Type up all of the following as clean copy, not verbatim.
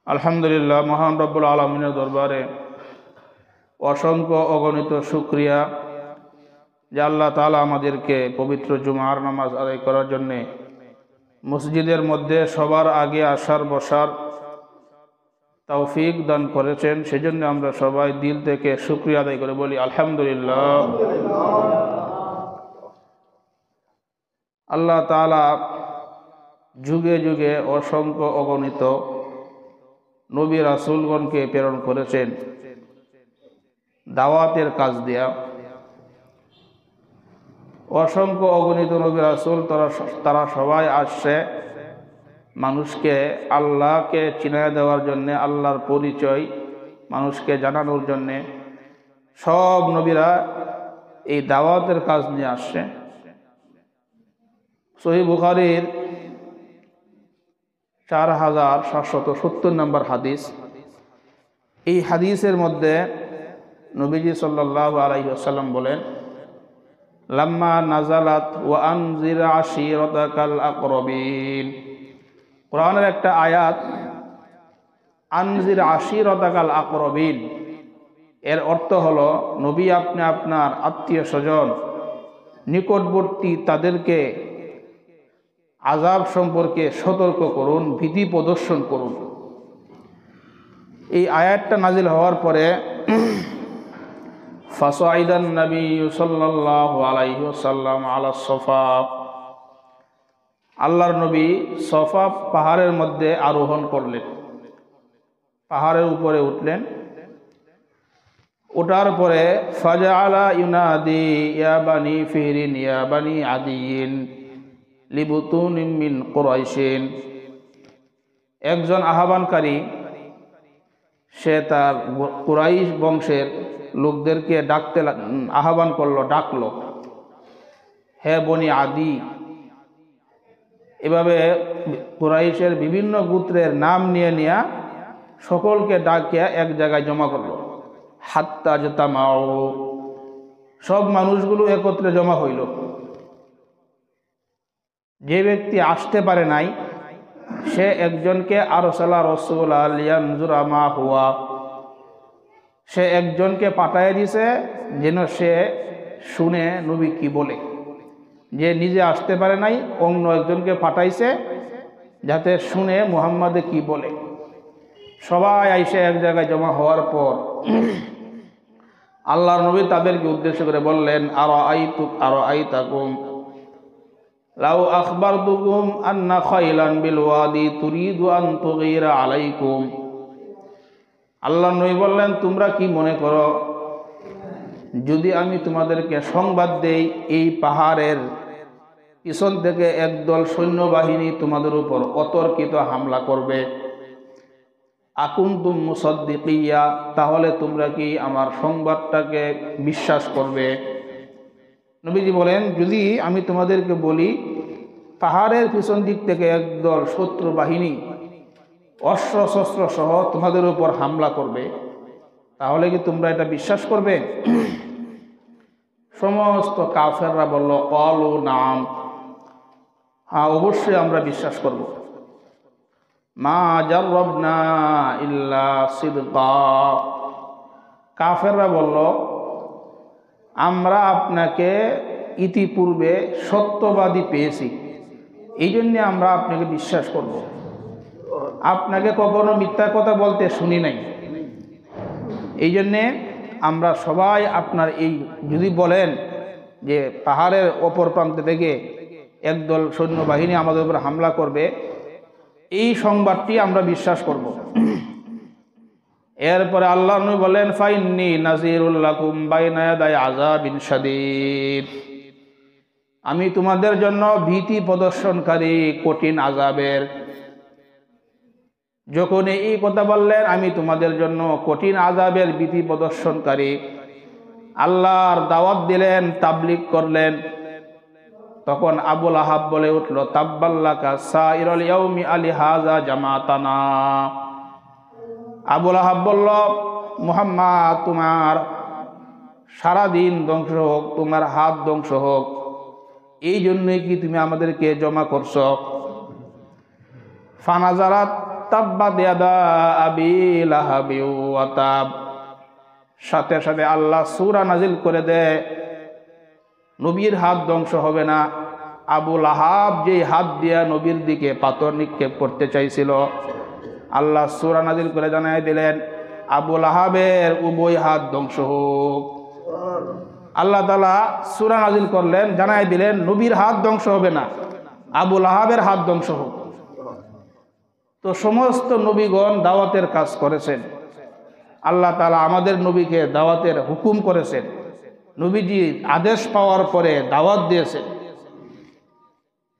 আলহামদুলিল্লাহ, মহান রব্বুল আলমিনের দরবারে অসংখ্য অগণিত শুকরিয়া যে আল্লাহ তাআলা আমাদেরকে পবিত্র জুমার নামাজ আদায় করার জন্যে মসজিদের মধ্যে সবার আগে আসার বসার তৌফিক দান করেছেন। সেজন্য আমরা সবাই দিল থেকে শুকরিয়া আদায় করে বলি আলহামদুলিল্লাহ। আল্লাহ তাআলা যুগে যুগে অসংখ্য অগণিত নবী রাসূলগণকে প্রেরণ করেছেন দাওয়াতের কাজ দেয়া। অসংখ্য অগণিত নবী রাসূল তারা সবাই আসছে মানুষকে আল্লাহকে চিনায় দেওয়ার জন্যে, আল্লাহর পরিচয় মানুষকে জানানোর জন্যে। সব নবীরা এই দাওয়াতের কাজ নিয়ে আসছে। সহিহ বুখারীর 4770 নম্বর হাদিস। এই হাদিসের মধ্যে নবীজি সাল্লাল্লাহু আলাইহি ওয়াসাল্লাম বলেন, লাম্মা নাজালাত ওয়া আনজির আশিরাতাকাল আকরাবিন। কোরআনের একটা আয়াত, আনজির আশিরাতাকাল আকরাবিন, এর অর্থ হলো নবী আপনি আপনার আত্মীয় স্বজন নিকটবর্তী তাদেরকে আযাব সম্পর্কে সতর্ক করুন, ভীতি প্রদর্শন করুন। এই আয়াতটা নাজিল হওয়ার পরে ফাসাইদান নবী সাল্লাল্লাহু আলাইহি ওয়াসাল্লাম আলা সফা, আল্লাহর নবী সফা পাহাড়ের মধ্যে আরোহণ করলেন, পাহাড়ের উপরে উঠলেন। ওঠার পরে ফাজআলা ইউনাদি ইয়া বানি ফিহরিন ইয়া বানি আদিয়িন লিবুতুনিম মিন কুরাইশিন। একজন আহ্বানকারী সে তার কুরাইশ বংশের লোকদেরকে আহ্বান করলো, ডাকলো, হে বনি আদি। এভাবে কুরাইশের বিভিন্ন গোত্রের নাম নিয়ে নিয়ে সকলকে ডাকিয়া এক জায়গায় জমা করলো। হাত্তা জাতামাউ, সব মানুষগুলো একত্রে জমা হইল। যে ব্যক্তি আসতে পারে নাই সে একজনকে আরসালা রাসূলা লিয়ানজুরা মা হুয়া, সে একজনকে পাঠায় দিছে যেন সে শুনে নবী কি বলে। যে নিজে আসতে পারে নাই অন্য একজনকে পাঠাইছে যাতে শুনে মুহাম্মদে কি বলে। সবাই আইসে এক জায়গায় জমা হওয়ার পর আল্লাহর নবী তাদেরকে উদ্দেশ্য করে বললেন, আরাআইতাকুম লাউ আখবারতুকুম আন্না খাইলান বিল ওয়াদি তুরিদু আন তুগীরা আলাইকুম। আল্লাহর নবী বললেন, তোমরা কি মনে করো যদি আমি তোমাদেরকে সংবাদ দেই এই পাহাড়ের পিছন থেকে একদল সৈন্যবাহিনী তোমাদের উপর অতর্কিত হামলা করবে। আকুনতুম মুসাদ্দিকিয়া, তাহলে তোমরা কি আমার সংবাদটাকে বিশ্বাস করবে? নবীজি বলেন, যদি আমি তোমাদেরকে বলি পাহাড়ের পিছন দিক থেকে একদল শত্রু বাহিনী অস্ত্র শস্ত্র সহ তোমাদের উপর হামলা করবে, তাহলে কি তোমরা এটা বিশ্বাস করবে? সমস্ত কাফেররা বলল, ক্বালু নাম, হ্যাঁ অবশ্যই আমরা বিশ্বাস করব। মা জাররাবনা ইল্লা সিদকা, কাফেররা বলল আমরা আপনাকে ইতিপূর্বে সত্যবাদী পেয়েছি, এই জন্যে আমরা আপনাকে বিশ্বাস করব, আপনাকে কখনো মিথ্যা কথা বলতে শুনি নাই। এই জন্যে আমরা সবাই আপনার এই যদি বলেন যে পাহাড়ের অপর প্রান্ত থেকে একদল সৈন্যবাহিনী আমাদের উপর হামলা করবে, এই সংবাদটি আমরা বিশ্বাস করব। এরপরে আল্লাহ নবী বলেন, ফাইন্নী নাযীরুল লাকুম বাইনা ইয়াদাই আযাবিন শাদীদ, আমি তোমাদের জন্য ভীতি প্রদর্শনকারী কঠিন আযাবের। যখন এই কথা বললেন আমি তোমাদের জন্য কঠিন আযাবের ভীতি প্রদর্শনকারী, আল্লাহর দাওয়াত দিলেন, তাবলীগ করলেন, তখন আবুল আহাব বলে উঠল, তাব্বাল্লাকা সাইরুল ইয়াউমি আলি হাযা জামাতানা। আবুল আহাব বলল, মুহাম্মদ তোমার সারাদিন ধ্বংস হোক, তোমার হাত ধ্বংস হোক, এই জন্যই কি তুমি আমাদেরকে জমা করছো? ফানাজারাত তাব্বাত ইয়াদা আবি লাহাবি ওয়া তাব, সাথে সাথে আল্লাহ সূরা নাজিল করে দেয় নবীর হাত ধ্বংস হবে না। আবু লাহাব যেই হাত দিয়া নবীর দিকে পাথর নিক্ষেপ করতে চাইছিল, আল্লাহ সূরা নাজিল করে জানাই দিলেন আবু লাহাবের উভয় হাত ধ্বংস হোক। আল্লাহ তাআলা সূরা নাজিল করলেন, জানাই দিলেন নবীর হাত ধ্বংস হবে না, আবু লাহাবের হাত ধ্বংস হোক। তো সমস্ত নবীগণ দাওয়াতের কাজ করেছেন। আল্লাহ তাআলা আমাদের নবীকে দাওয়াতের হুকুম করেছেন, নবীজি আদেশ পাওয়ার পরে দাওয়াত দিয়েছেন।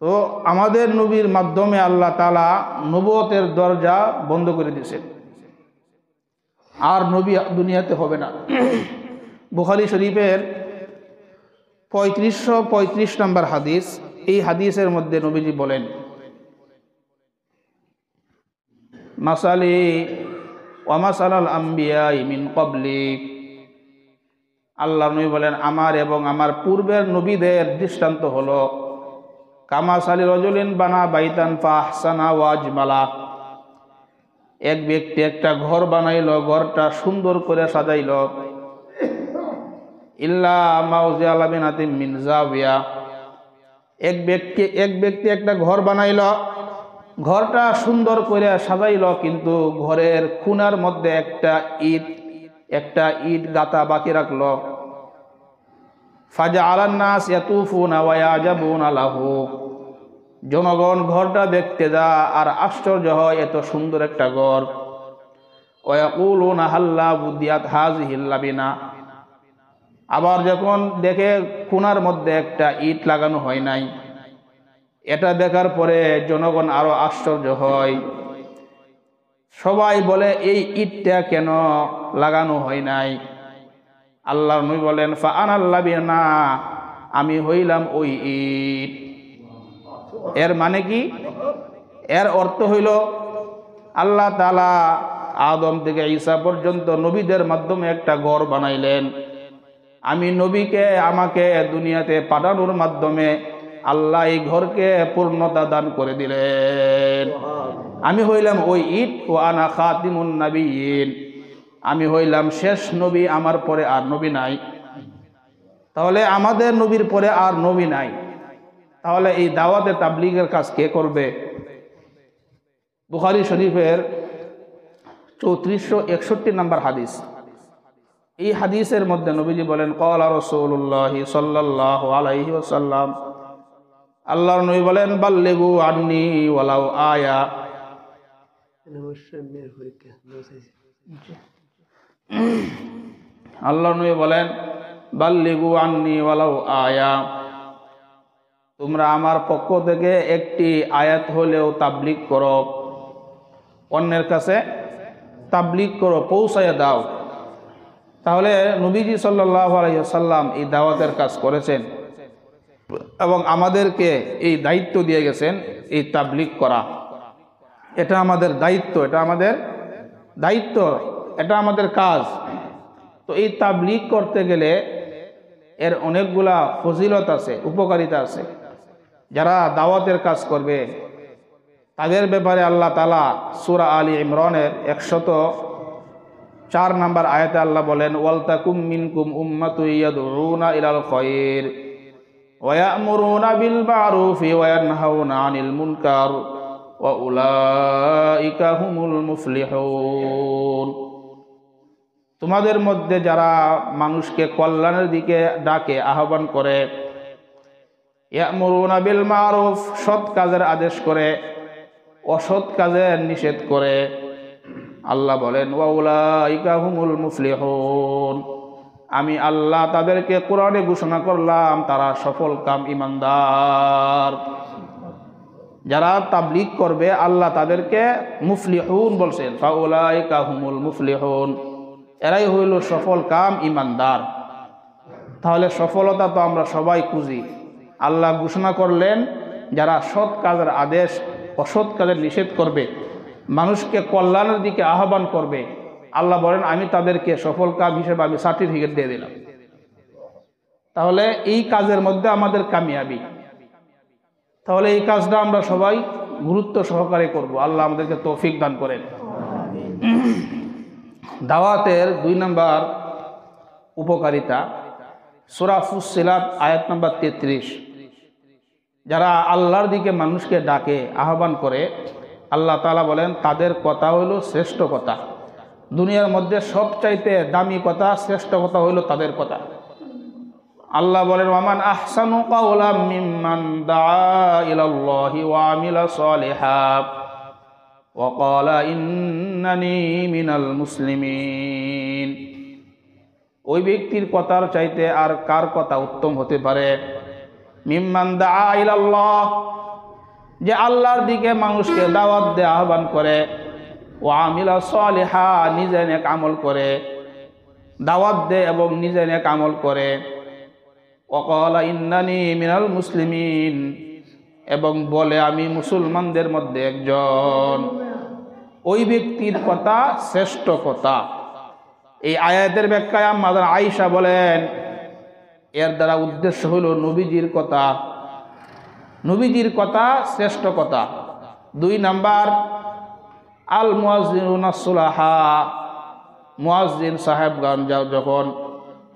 তো আমাদের নবীর মাধ্যমে আল্লাহ তাআলা নবুয়তের দরজা বন্ধ করে দিয়েছেন, আর নবী দুনিয়াতে হবে না। বুখারী শরীফের 3535 নম্বর হাদিস, এই হাদিসের মধ্যে নবীজি বলেন মাসালি ওয়া মাসালাল আম্বিয়া মিন ক্বাবলি, আল্লাহ নবী বলেন আমার এবং আমার পূর্বের নবীদের দৃষ্টান্ত হলো কামাসালি রজুলিন বানা বাইতান ফাহসানা ওয়া আজমালা, এক ব্যক্তি একটা ঘর বানাইল, ঘরটা সুন্দর করে সাজাইল, ইল্লা মাউজিআ লাবিনাতিন মিন জাওিয়া, এক ব্যক্তি একটা ঘর বানাইল, ঘরটা সুন্দর করে সাজাইল, কিন্তু ঘরের কোণার মধ্যে একটা ইট গাঁথা বাকি রাখলো। ফাজআলান নাস ইয়াতুফুনা ওয়া ইয়াজাবুনা লাহু, জনগণ ঘরটা দেখতে যা আর আশ্চর্য হয়, এত সুন্দর একটা ঘর। ওয়া ইয়াকুলুনা হাল্লা বুদিয়াত হাযিহিল লাবিনা, আবার যখন দেখে কোণার মধ্যে একটা ইট লাগানো হয় নাই, এটা দেখার পরে জনগণ আরো আশ্চর্য হয়, সবাই বলে এই ইটটা কেন লাগানো হয় নাই। আল্লাহর নবী বলেন ফাআনাল লাবিনা, আমি হইলাম ওই ইট। এর মানে কি? এর অর্থ হইল আল্লাহ তাআলা আদম থেকে ঈসা পর্যন্ত নবীদের মাধ্যমে একটা ঘর বানাইলেন। আমি নবীকে আমাকে দুনিয়াতে পাঠানোর মাধ্যমে আল্লাহ এই ঘরকে পূর্ণতা দান করে দিলেন। আমি হইলাম ওই ইট, ওয়া আনা খাতিমুন নাবিয়্যিন, আমি হইলাম শেষ নবী, আমার পরে আর নবী নাই। তাহলে আমাদের নবীর পরে আর নবী নাই, তাহলে এই দাওয়াতে তাবলীগের কাজ কে করবে? বুখারী শরীফের 3461 নম্বর হাদিস, এই হাদিসের মধ্যে নবীজি বলেন ক্বালা রাসূলুল্লাহ সাল্লাল্লাহু আলাইহি ওয়াসাল্লাম, আল্লাহর নবী বলেন বাল্লিগু আন্নী ওয়ালাউ আয়া, আল্লাহর নবী বলেন বাল্লিগু আন্নী ওয়ালাউ আয়া, তোমরা আমার পক্ষ থেকে একটি আয়াত হলেও তাবলীগ করো, অন্যের কাছে তাবলীগ করো, পৌঁছায়া দাও। তাহলে নবীজি সাল্লাল্লাহু আলাইহি ওয়াসাল্লাম এই দাওয়াতের কাজ করেছেন এবং আমাদেরকে এই দায়িত্ব দিয়ে গেছেন এই তাবলীগ করা। এটা আমাদের দায়িত্ব, এটা আমাদের কাজ। তো এই তাবলীগ করতে গেলে এর অনেকগুলা ফজিলত আছে, উপকারিতা আছে। যারা দাওয়াতের কাজ করবে তাদের ব্যাপারে আল্লাহ তাআলা সূরা আলী ইমরানের 104 নম্বর আয়াতে আল্লাহ বলেন ওয়ালতাকুম মিনকুম উম্মাতুন ইয়াদউনা ইলাল খায়র ওয়া ইয়া'মুরুনা বিল মা'রুফি ওয়া ইয়ানহাউনা আনিল মুনকার ওয়া উলাইকা হুমুল মুফলিহুন, তোমাদের মধ্যে যারা মানুষকে কল্যাণের দিকে ডাকে, আহ্বান করে, ইয়া'মুরুনা বিল মা'রুফ, সৎ কাজের আদেশ করে, অসৎ কাজের নিষেধ করে, আল্লাহ বলেন ওয়া উলাইকা হুমুল মুফলিহুন, আমি আল্লাহ তাদেরকে কোরআনে ঘোষণা করলাম তারা সফল কাম ঈমানদার। যারা তাবলীগ করবে আল্লাহ তাদেরকে মুফলিহুন বলছেন, ফাউলাইকা হুমুল মুফলিহুন, এরাই হইল সফল কাম ঈমানদার। তাহলে সফলতা তো আমরা সবাই খুঁজি। আল্লাহ ঘোষণা করলেন যারা সৎ কাজের আদেশ, অসৎ কাজের নিষেধ করবে, মানুষকে কল্যাণের দিকে আহ্বান করবে, আল্লাহ বলেন আমি তাদেরকে সফল কাম হিসেবে আমি সার্টিফিকেট দিয়ে দিলাম। তাহলে এই কাজের মধ্যে আমাদের কামিয়াবি। তাহলে এই কাজটা আমরা সবাই গুরুত্ব সহকারে করব। আল্লাহ আমাদেরকে তৌফিক দান করেন। দাওয়াতের 2 নম্বর উপকারিতা, সূরা ফুসসিলাত আয়াত নম্বর 33। যারা আল্লাহর দিকে মানুষকে ডাকে, আহ্বান করে, আল্লাহ তাআলা বলেন তাদের কথা হইল শ্রেষ্ঠ কথা। দুনিয়ার মধ্যে সবচাইতে দামি কথা, শ্রেষ্ঠ কথা হইল তাদের কথা। আল্লাহ বলেন ওয়ামান আহসানু কাওলাম মিম্মান দাআ ইলাল্লাহি ওয়া আমিলা সালিহান ওয়া ক্বালা ইন্নানি মিনাল মুসলিমিন। ওই ব্যক্তির কথার চাইতে আর কার কথা উত্তম হতে পারে? মিম্মান দাআ ইলাল্লাহ, যে আল্লাহর দিকে মানুষকে দাওয়াত দেয়, আহ্বান করে, ওয়া আমিলা সালিহান, নিজে নেক আমল করে, দাওয়াত দেয় এবং নিজে নেক আমল করে, ওয়া ক্বালা ইন্নানি মিনাল মুসলিমিন, এবং বলে আমি মুসলমানদের মধ্যে একজন। ওই ব্যক্তির কথা শ্রেষ্ঠ কথা। এই আয়াতের ব্যাখ্যায় আম্মা আয়েশা বলেন এর দ্বারা উদ্দেশ্য হলো নবীজির কথা, নবীজির কথা শ্রেষ্ঠ কথা। 2 নাম্বার, আল মুয়াজ্জিনুনা সুলাহা, মুয়াজ্জিন সাহেবগণ যখন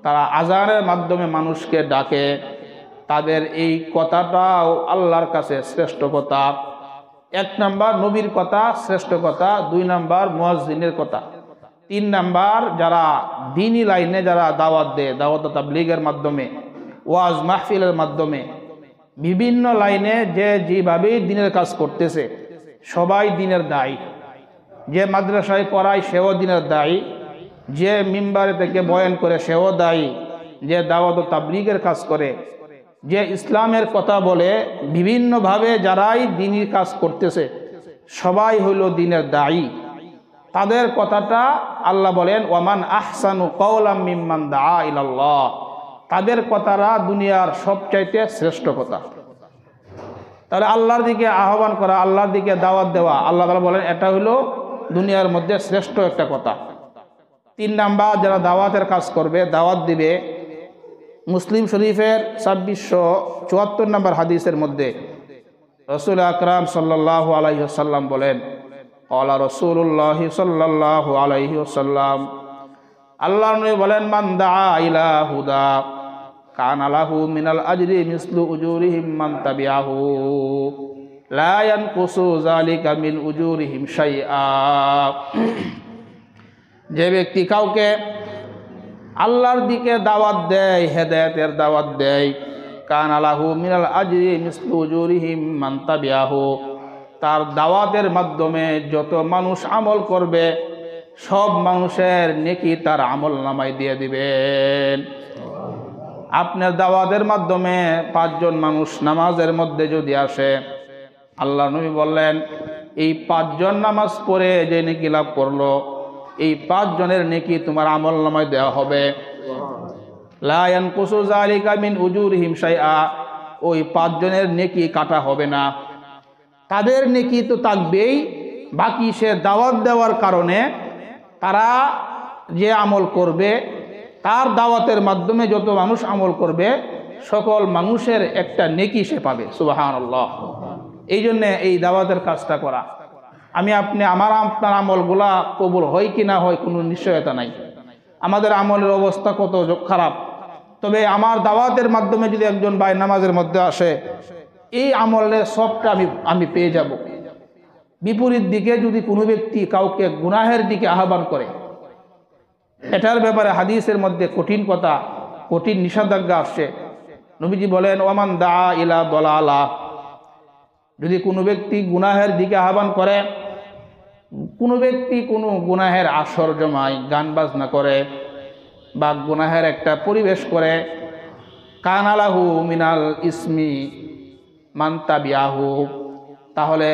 তারা আজানের মাধ্যমে মানুষকে ডাকে, তাদের এই কথাটাও আল্লাহর কাছে শ্রেষ্ঠ কথা। 1 নাম্বার নবীর কথা শ্রেষ্ঠ কথা, 2 নাম্বার মুয়াজ্জিনের কথা, 3 নাম্বার যারা দ্বীনি লাইনে যারা দাওয়াত দেয়, দাওয়াত তাবলীগের মাধ্যমে, ওয়াজ মাহফিলের মাধ্যমে, বিভিন্ন লাইনে যে যেভাবেই দ্বীনের কাজ করতেছে সবাই দ্বীনের দায়ী। যে মাদ্রাসায় পড়ায় সেও দ্বীনের দায়ী, যে মিম্বারে থেকে বয়ান করে সেও দায়ী, যে দাওয়াত তাবলীগের কাজ করে, যে ইসলামের কথা বলে, বিভিন্নভাবে যারাই দ্বীনি কাজ করতেছে সবাই হইল দ্বীনের দায়ী। তাদের কথাটা আল্লাহ বলেন ওয়ামান আহসানু কাওলাম মিম্মান দাআ ইলাল্লাহ, তাদের কথাটা দুনিয়ার সবচাইতে শ্রেষ্ঠ কথা। তাহলে আল্লাহর দিকে আহ্বান করা, আল্লাহর দিকে দাওয়াত দেওয়া, আল্লাহ তাআলা বলেন এটা হইল দুনিয়ার মধ্যে শ্রেষ্ঠ একটা কথা। 3 নাম্বার যারা দাওয়াতের কাজ করবে, দাওয়াত দিবে, মুসলিম শরীফের 2674 নম্বর হাদিসের মধ্যে রাসূল আকরাম সাল্লাল্লাহু আলাইহি ওয়াসাল্লাম বলেন ক্বালা রাসূলুল্লাহি সাল্লাল্লাহু আলাইহি ওয়াসাল্লাম, আল্লাহর নবী বলেন মান দাআ ইলা হুদা কানা লাহু মিনাল আজরি মিসলু উজুরিহিম মান তাবিআহু লা ইয়ানকুসু যালিকা মিন উজুরিহিম শাইআ। যে ব্যক্তি কাউকে আল্লাহর দিকে দাওয়াত দেয়, হেদায়েতের দাওয়াত দেয়, কানা লাহু মিনাল আজরি মিসলু উজুরিহিম মান তাবিআহু, তার দাওয়াতের মাধ্যমে যত মানুষ আমল করবে সব মানুষের নেকি তার আমল নামায় দিয়ে দিবেন। আপনার দাওয়াতের মাধ্যমে 5 জন মানুষ নামাজের মধ্যে যদি আসে, আল্লাহ নবী বললেন এই 5 জন নামাজ পড়ে যে নেকি লাভ করলো, এই 5 জনের নেকি তোমার আমল নামায় দেওয়া হবে। লা ইয়ানকুসু যালিকা মিন উজুরিহিম শাইআ, ওই 5 জনের নেকি কাটা হবে না, তাদের নেকি তো থাকবেই। বাকি সে দাওয়াত দেওয়ার কারণে তারা যে আমল করবে, তার দাওয়াতের মাধ্যমে যত মানুষ আমল করবে সকল মানুষের একটা নেকি সে পাবে। সুবহানাল্লাহ। এই জন্যে এই দাওয়াতের কাজটা করা। আমি আমার আপনার আমলগুলা কবুল হয় কি না হয় কোনো নিশ্চয়তা নাই। আমাদের আমলের অবস্থা কত খারাপ, তবে আমার দাওয়াতের মাধ্যমে যদি একজন ভাই নামাজের মধ্যে আসে, এই আমলের সবটা আমি পেয়ে যাব। বিপরীত দিকে যদি কোনো ব্যক্তি কাউকে গুনাহের দিকে আহ্বান করে, এটার ব্যাপারে হাদিসের মধ্যে কঠিন কথা, কঠিন নিষেধাজ্ঞা আসছে। নবীজি বলেন ওয়ামান দাআ ইলা দালালা, যদি কোনো ব্যক্তি গুনাহের দিকে আহ্বান করে, কোনো ব্যক্তি কোনো গুনাহের আসর জমায়, গান বাজনা করে বা গুনাহের একটা পরিবেশ করে, কানা লাহু মিনাল ইসমি মান তাবিআহু, তাহলে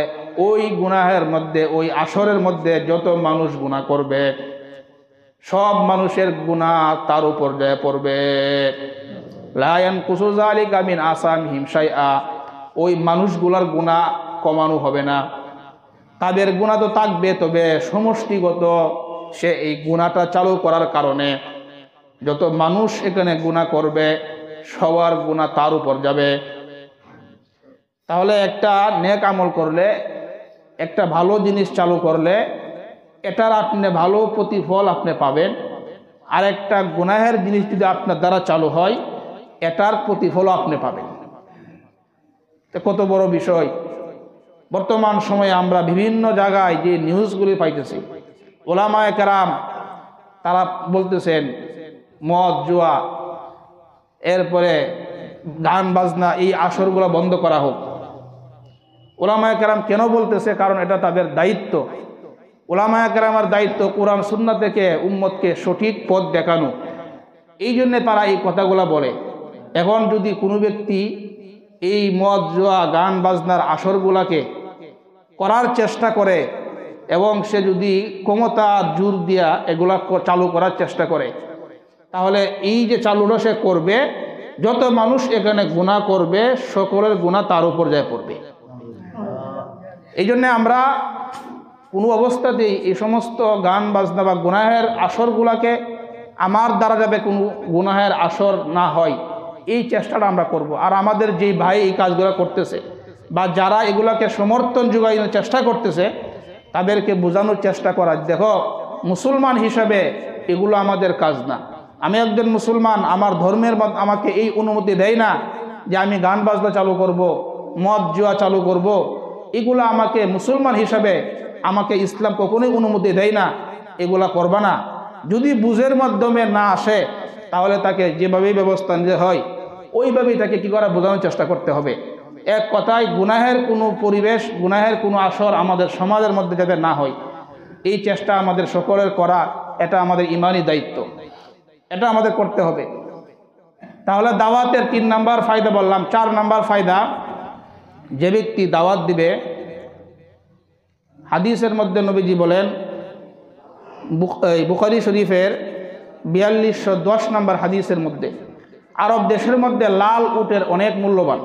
ওই গুনাহের মধ্যে, ওই আসরের মধ্যে যত মানুষ গুনাহ করবে সব মানুষের গুনাহ তার উপর যায় পড়বে। লা ইয়ানকুসু যালিকা মিন আসামিহিম শাইআ, ওই মানুষগুলার গুনাহ কমানো হবে না, তাদের গুনাহ তো থাকবে, তবে সমষ্টিগত সে এই গুনাহটা চালু করার কারণে যত মানুষ এখানে গুনাহ করবে সবার গুনাহ তার উপর যাবে। তাহলে একটা নেক আমল করলে একটা ভালো জিনিস চালু করলে এটার আপনি ভালো প্রতিফল আপনি পাবেন, আর একটা গুনাহের জিনিস যদি আপনার দ্বারা চালু হয় এটার প্রতিফলও আপনি পাবেন। তো কত বড় বিষয়! বর্তমান সময়ে আমরা বিভিন্ন জায়গায় যে নিউজগুলি পাইতেছি, ওলামায়ে কেরাম তারা বলতেছেন মদ, জুয়া, এরপরে গান বাজনা, এই আসরগুলো বন্ধ করা হোক। ওলামায়ে কেরাম কেন বলতেছে? কারণ এটা তাদের দায়িত্ব। ওলামায়ে কেরামের দায়িত্ব কোরআন সুন্নাহ থেকে উম্মতকে সঠিক পথ দেখানো, এই জন্যে তারা এই কথাগুলো বলে। এখন যদি কোনো ব্যক্তি এই মদ, জুয়া, গান বাজনার আসরগুলাকে করার চেষ্টা করে এবং সে যদি ক্ষমতা জোর দিয়া এগুলা চালু করার চেষ্টা করে, তাহলে এই যে চালুটা সে করবে, যত মানুষ এখানে গুনাহ করবে সকলের গুনাহ তার উপর যায় পড়বে। এই জন্যে আমরা কোনো অবস্থাতেই এই সমস্ত গান বাজনা বা গুনাহের আসরগুলাকে, আমার দ্বারা যাবে কোনো গুনাহের আসর না হয়, এই চেষ্টাটা আমরা করব। আর আমাদের যেই ভাই এই কাজগুলো করতেছে বা যারা এগুলাকে সমর্থন যোগানোর চেষ্টা করতেছে, তাদেরকে বোঝানোর চেষ্টা করা, দেখো মুসলমান হিসাবে এগুলো আমাদের কাজ না। আমি একজন মুসলমান, আমার ধর্মের আমাকে এই অনুমতি দেয় না যে আমি গান বাজনা চালু করব, মদ জুয়া চালু করব। এগুলো আমাকে মুসলমান হিসাবে আমাকে ইসলাম কখনোই অনুমতি দেয় না, এগুলা করবা না। যদি বুঝের মাধ্যমে না আসে তাহলে তাকে যেভাবেই ব্যবস্থা নিতে হয় ওইভাবেই তাকে কী করা, বোঝানোর চেষ্টা করতে হবে। এক কথায় গুনাহের কোনো পরিবেশ, গুনাহের কোনো আসর আমাদের সমাজের মধ্যে যাতে না হয়, এই চেষ্টা আমাদের সকলের করা, এটা আমাদের ইমানি দায়িত্ব, এটা আমাদের করতে হবে। তাহলে দাওয়াতের 3 নাম্বার ফায়দা বললাম। 4 নাম্বার ফায়দা, যে ব্যক্তি দাওয়াত দিবে, হাদিসের মধ্যে নবীজি বলেন, বুখারী শরীফের 4210 নম্বর হাদিসের মধ্যে, আরব দেশের মধ্যে লাল উটের অনেক মূল্যবান।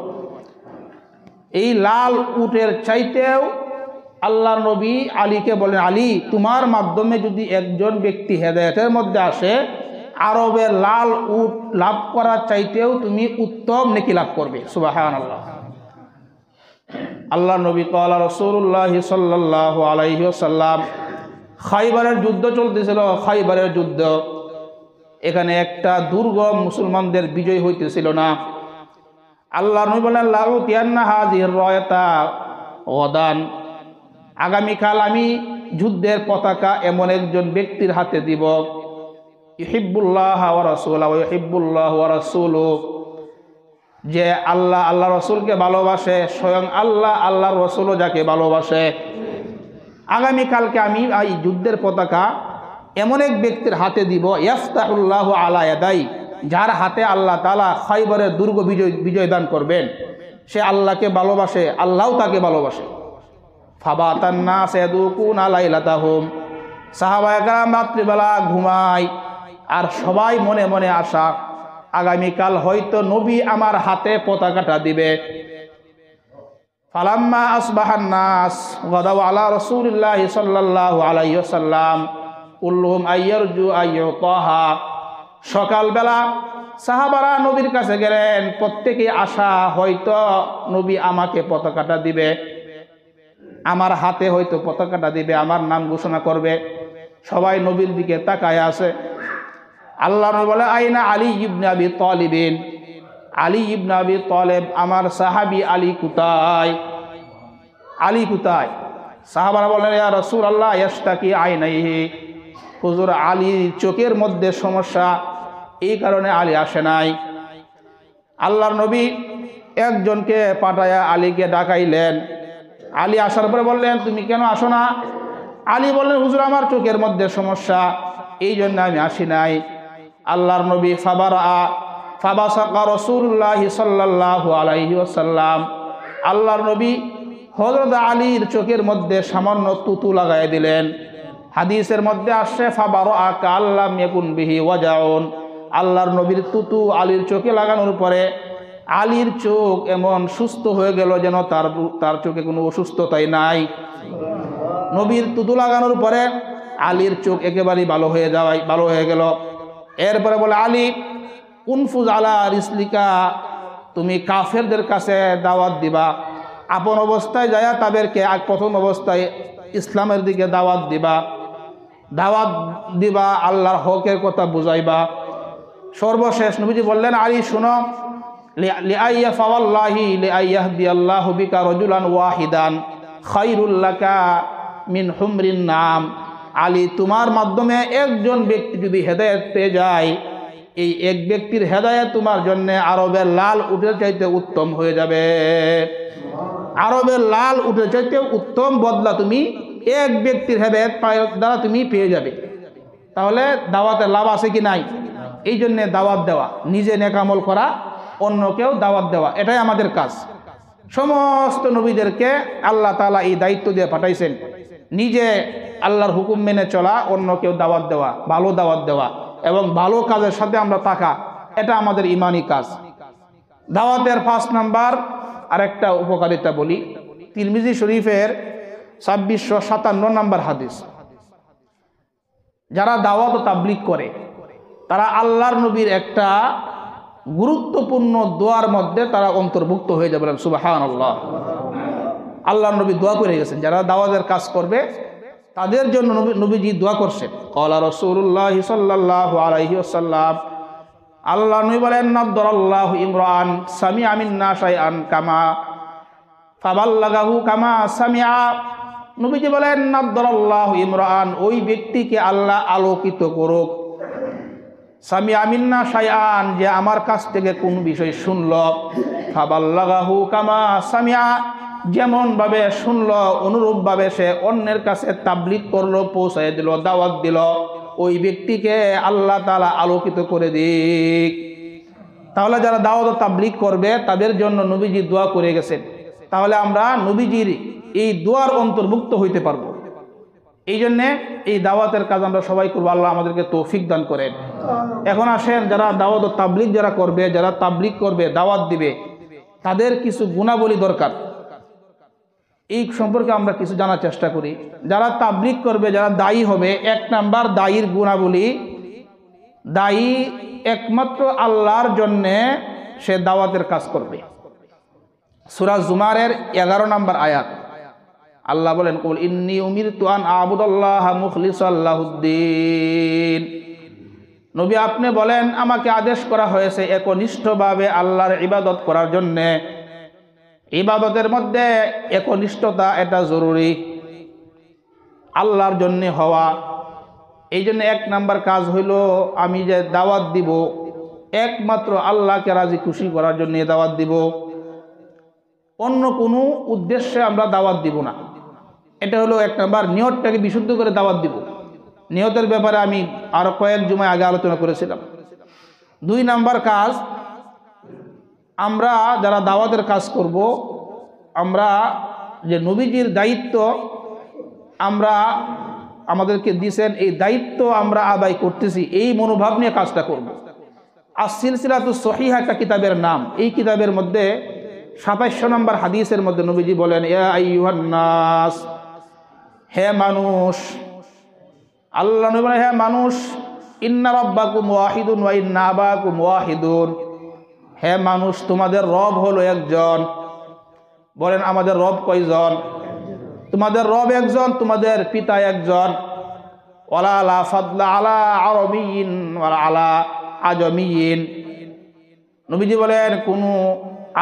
এই লাল উটের চাইতেও আল্লাহ নবী আলীকে বলেন, আলী তোমার মাধ্যমে যদি একজন ব্যক্তি হেদায়েতের মধ্যে আসে, আরবের লাল উট লাভ করার চাইতেও তুমি উত্তম নেকি লাভ করবে। সুবহানাল্লাহ। আল্লাহ নবী ক্বালা রাসূলুল্লাহ সাল্লাল্লাহু আলাইহি ওয়াসাল্লাম, খাইবারের যুদ্ধ চলতেছিল, খাইবারের যুদ্ধ, এখানে একটা দুর্গ মুসলমানদের বিজয় হইতেছিল না। আল্লাহ নবী বলেন, লাউতিয়ান্না হাযিহির রায়াতা গাদান, আগামীকাল আমি যুদ্ধের পতাকা এমন একজন ব্যক্তির হাতে দিব, ইউহিব্বুল্লাহ ওয়া রাসূলুহু ওয়া ইউহিব্বুল্লাহ ওয়া রাসূলুহু, যে আল্লাহ আল্লাহ রসুলকে ভালোবাসে, স্বয়ং আল্লাহ আল্লাহর রসুলও যাকে ভালোবাসে। আগামীকালকে আমি এই যুদ্ধের পতাকা এমন এক ব্যক্তির হাতে দিব, ইয়াফতাহুল্লাহু আলা ইয়াদাই, যার হাতে আল্লাহ তাআলা খাইবরের দুর্গ বিজয় দান করবেন। সে আল্লাহকে ভালোবাসে, আল্লাহও তাকে ভালোবাসে। ফাবাতান নাস ইয়াদুকুনা লাইলাতাহুম, সাহাবায়ে কেরাম রাত্রিবেলা ঘুমায় আর সবাই মনে মনে আশা, আগামীকাল হয়তো নবী আমার হাতে পতাকাটা দিবে। ফালাম্মা আসবাহান নাস গাদাউ আলা রাসূলিল্লাহি সাল্লাল্লাহু আলাইহি ওয়াসাল্লাম কুল্লুহুম আইয়ারজু আইয়ুতাহা, সকালবেলা সাহাবারা নবীর কাছে গেলেন, প্রত্যেকেই আশা হয়তো নবী আমাকে পতাকাটা দিবে, আমার হাতে হয়তো পতাকাটা দিবে, আমার নাম ঘোষণা করবে। সবাই নবীর দিকে তাকায় আছে। আল্লাহ নবী বলে, আইনা আলী ইবনে আবি তালিবিন, আলী ইবনে আবি তালেব, আমার সাহাবী আলী কোথায়? আলী কোথায়? সাহাবারা বলেন, ইয়া রাসূলুল্লাহ ইয়াশতাকি আইনাইহি, হুজুর আলীর চোখের মধ্যে সমস্যা, এই কারণে আলী আসে নাই। আল্লাহর নবী একজনকে পাঠায়া আলীকে ডাকাইলেন। আলী আসার পরে বললেন, তুমি কেন আসো না? আলী বললেন, হুজুর আমার চোখের মধ্যে সমস্যা, এই জন্য আমি আসি নাই। আল্লাহর নবী ফাবাসাকা রাসূলুল্লাহি সাল্লাল্লাহু আলাইহি ওয়াসাল্লাম, আল্লাহর নবী হযরত আলীর চোখের মধ্যে সামান্য তুতু লাগাই দিলেন। হাদিসের মধ্যে আসছে, ফাবারাকা আল্লাম ইয়াকুন বিহি ওয়াজাউন, আল্লাহর নবীর তুতু আলীর চোখে লাগানোর পরে আলীর চোখ এমন সুস্থ হয়ে গেল যেন তার চোখে কোনো অসুস্থতাই নাই। নবীর তুতু লাগানোর পরে আলীর চোখ একেবারেই ভালো হয়ে গেল। এরপরে বলে, আলী উনফুজ আলা রিসলিকা, তুমি কাফেরদের কাছে দাওয়াত দিবা, আপন অবস্থায় যায় তাদেরকে প্রথম অবস্থায় ইসলামের দিকে দাওয়াত দিবা, আল্লাহর হকের কথা বুঝাইবা। সর্বশেষ নবীজি বললেন, আলী শুনো, লিআইয়া ফাওয়াল্লাহি লিআইয়াহদিয়াল্লাহু বিকা রাজুলান ওয়াহিদান খায়রুল লাকা মিন হুমরিন নাম। আলী, তোমার মাধ্যমে একজন ব্যক্তি যদি হেদায়েত পেয়ে যায়, এই এক ব্যক্তির হেদায়েত তোমার জন্য আরবের লাল উটের চাইতে উত্তম হয়ে যাবে। আরবের লাল উটের চাইতে উত্তম বদলা তুমি এক ব্যক্তির হেদায়েত দ্বারা তুমি পেয়ে যাবে। তাহলে দাওয়াতের লাভ আছে কি নাই? এই জন্যে দাওয়াত দেওয়া, নিজে নেকামল করা, অন্যকেও দাওয়াত দেওয়া, এটাই আমাদের কাজ। সমস্ত নবীদেরকে আল্লাহ তাআলা এই দায়িত্ব দিয়ে পাঠাইছেন, নিজে আল্লাহর হুকুম মেনে চলা, অন্যকেও দাওয়াত দেওয়া, ভালো দাওয়াত দেওয়া এবং ভালো কাজের সাথে আমরা থাকা, এটা আমাদের ইমানি কাজ। দাওয়াতের 5 নাম্বার আরেকটা উপকারিতা বলি। তিরমিজি শরীফের 2657 নম্বর হাদিস। যারা দাওয়াত ও তাবলীগ করে তারা আল্লাহর নবীর একটা গুরুত্বপূর্ণ দোয়ার মধ্যে তারা অন্তর্ভুক্ত হয়ে যাবে। সুবহানাল্লাহ। আল্লাহর নবী দোয়া করে গেছেন, যারা দাওয়াতের কাজ করবে তাদের জন্য নবীজি দোয়া করছেন। ক্বালা রাসূলুল্লাহ সাল্লাল্লাহু আলাইহি ওয়াসাল্লাম, আল্লাহ নবী বলেন, নাদ্দারাল্লাহু ইমরান সামিআ মিন্না শাইআন কামা ফাবাল্লাগাহু কামা সামিআ। নবীজি বলেন, নাদ্দারাল্লাহু ইমরান, ওই ব্যক্তিকে আল্লাহ আলোকিত করুক, সামিআ মিন্না শাইআন, যে আমার কাছ থেকে কোন বিষয় শুনল, ফাবাল্লাগাহু কামা সামিআ, যেমন ভাবে শুনল অনুরূপভাবে সে অন্যের কাছে তাবলীগ করলো, পৌঁছায় দিল, দাওয়াত দিল, ওই ব্যক্তিকে আল্লাহ তাআলা আলোকিত করে দিক। তাহলে যারা দাওয়াত ও তাবলীগ করবে তাদের জন্য নবীজি দোয়া করে গেছেন। তাহলে আমরা নবীজির এই দোয়ার অন্তর্ভুক্ত হইতে পারবো। এই জন্যে এই দাওয়াতের কাজ আমরা সবাই করবো। আল্লাহ আমাদেরকে তৌফিক দান করেন। এখন আসেন, যারা দাওয়াত ও তাবলীগ যারা করবে, যারা তাবলীগ করবে, দাওয়াত দিবে, তাদের কিছু গুণাবলী দরকার। এই সম্পর্কে আমরা কিছু জানার চেষ্টা করি। যারা তাবলীগ করবে, যারা দায়ী হবে, 1 নাম্বার দায়ীর গুণাবলী, দায়ী একমাত্র আল্লাহর জন্যে সে দাওয়াতের কাজ করবে। সূরা জুমারের 11 নম্বর আয়াত আল্লাহ বলেন, কুল ইন্নী উমিরতু আন আ'বুদাল্লাহা মুখলিসাল লাহুদ্দিন। নবী আপনি বলেন, আমাকে আদেশ করা হয়েছে একনিষ্ঠভাবে আল্লাহর ইবাদত করার জন্যে। ইবাদতের মধ্যে একনিষ্ঠতা এটা জরুরি, আল্লাহর জন্য হওয়া। এই জন্য 1 নাম্বার কাজ হইল, আমি যে দাওয়াত দিব একমাত্র আল্লাহকে রাজি খুশি করার জন্য দাওয়াত দিব, অন্য কোনো উদ্দেশ্যে আমরা দাওয়াত দিব না। এটা হলো 1 নাম্বার। নিয়তটাকে বিশুদ্ধ করে দাওয়াত দিব। নিয়তের ব্যাপারে আমি আরো কয়েক জুমায় আগে আলোচনা করেছিলাম। 2 নাম্বার কাজ, আমরা যারা দাওয়াতের কাজ করব, আমরা যে নবীজির দায়িত্ব আমরা আমাদেরকে দিয়েছেন, এই দায়িত্ব আমরা আদায় করতেছি, এই মনোভাব নিয়ে কাজটা করব। আস-সিলসিলাতুস সহিহা একটা কিতাবের নাম। এই কিতাবের মধ্যে 27 নম্বর হাদিসের মধ্যে নবীজি বলেন, ইয়া আইয়ুহান নাস, হে মানুষ, আল্লাহ নবী বলেন, হে মানুষ, ইন্না রাব্বাকুম ওয়াহিদুন ওয়া ইন্না আবাকুম ওয়াহিদুন, হে মানুষ, তোমাদের রব হলো একজন। বলেন, আমাদের রব কয়জন? তোমাদের রব একজন, তোমাদের পিতা একজন। ওয়ালা লা ফাদলা আলা আরবিয়িন ওয়ালা আলা আজমিয়িন। নবীজি বলেন, কোনো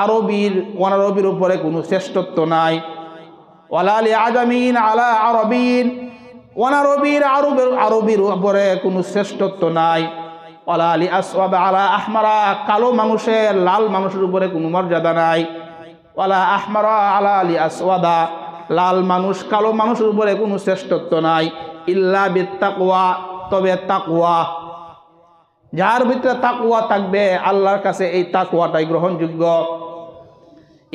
আরবির অনারবির উপরে কোনো শ্রেষ্ঠত্ব নাই। ওয়ালা লি আজমিয়িন আলা আরবিয়িন, অনারবির আরবির উপরে কোনো শ্রেষ্ঠত্ব নাই। ওয়ালা আলি আসওয়াদ আলা আহমারা, কালো মানুষের লাল মানুষের উপরে কোনো মর্যাদা নাই। ওয়ালা আহমারা আলা আলি আসওয়াদা, লাল মানুষ কালো মানুষের উপরে কোনো শ্রেষ্ঠত্ব নাই। ইল্লা বিত্তাকওয়া, তবে তাকওয়া, যার ভিতরে তাকওয়া থাকবে আল্লাহর কাছে এই তাকওয়াটাই গ্রহণযোগ্য।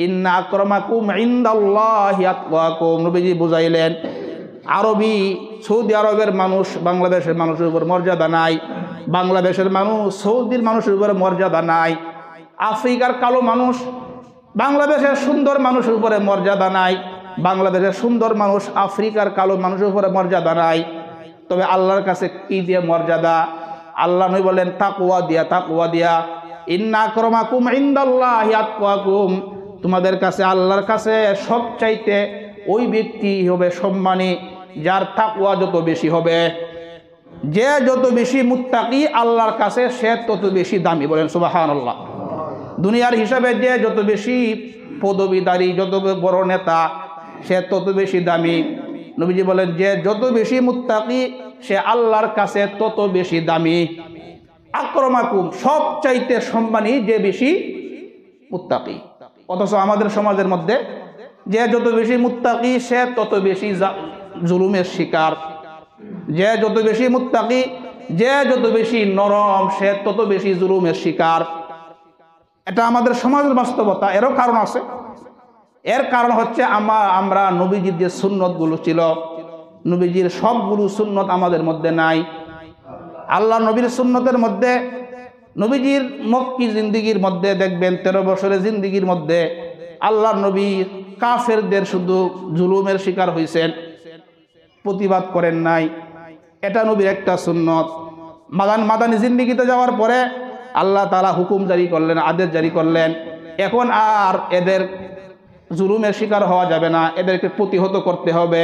ইন্না আকরামাকুম ইনদাল্লাহি আতকাকুম, নবীজি বুঝাইলেন, আরবি সৌদি আরবের মানুষ বাংলাদেশের মানুষের উপর মর্যাদা নাই, বাংলাদেশের মানুষ সৌদির মানুষের উপরে মর্যাদা নাই, আফ্রিকার কালো মানুষ বাংলাদেশের সুন্দর মানুষের উপরে মর্যাদা নাই, বাংলাদেশের সুন্দর মানুষ আফ্রিকার কালো মানুষের উপরে মর্যাদা নাই। তবে আল্লাহর কাছে কি দিয়ে মর্যাদা? আল্লাহ নবী বলেন, তাকওয়া দিয়া, তাকওয়া দিয়া। ইন্না আকরামাকুম ইনদাল্লাহি আতকাকুম, তোমাদের কাছে আল্লাহর কাছে সবচাইতে ওই ব্যক্তি হবে সম্মানী যার তাকওয়া যত বেশি হবে। যে যত বেশি মুত্তাকি আল্লাহর কাছে সে তত বেশি দামি। বলেন সুবহানাল্লাহ। দুনিয়ার হিসাবে যে যত বেশি পদবীধারী, যত বড় নেতা, সে তত বেশি দামি। নবীজি বলেন যে যত বেশি মুত্তাকি সে আল্লাহর কাছে তত বেশি দামি। আকরামাকুম, সবচাইতে সম্মানী যে বেশি মুত্তাকি। অথচ আমাদের সমাজের মধ্যে যে যত বেশি মুত্তাকি সে তত বেশি জুলুমের শিকার। যে যত বেশি মুত্তাকি, যে যত বেশি নরম, সে তত বেশি জুলুমের শিকার। এটা আমাদের সমাজের বাস্তবতা। এরও কারণ আছে। এর কারণ হচ্ছে আমরা নবীজির যে সুন্নতগুলো ছিল, নবীজির সবগুলো সুন্নত আমাদের মধ্যে নাই। আল্লাহ নবীর সুন্নতের মধ্যে, নবীজির মক্কি জিন্দিগির মধ্যে দেখবেন 13 বছরের জিন্দিগির মধ্যে আল্লাহ নবী কাফেরদের শুধু জুলুমের শিকার হয়েছেন, প্রতিবাদ করেন নাই। এটা নবীর একটা সুন্নত। মাদানী জিন্দিগিতে যাওয়ার পরে আল্লাহ তাআলা হুকুম জারি করলেন, আদেশ জারি করলেন, এখন আর এদের জুলুমের শিকার হওয়া যাবে না, এদেরকে প্রতিহত করতে হবে।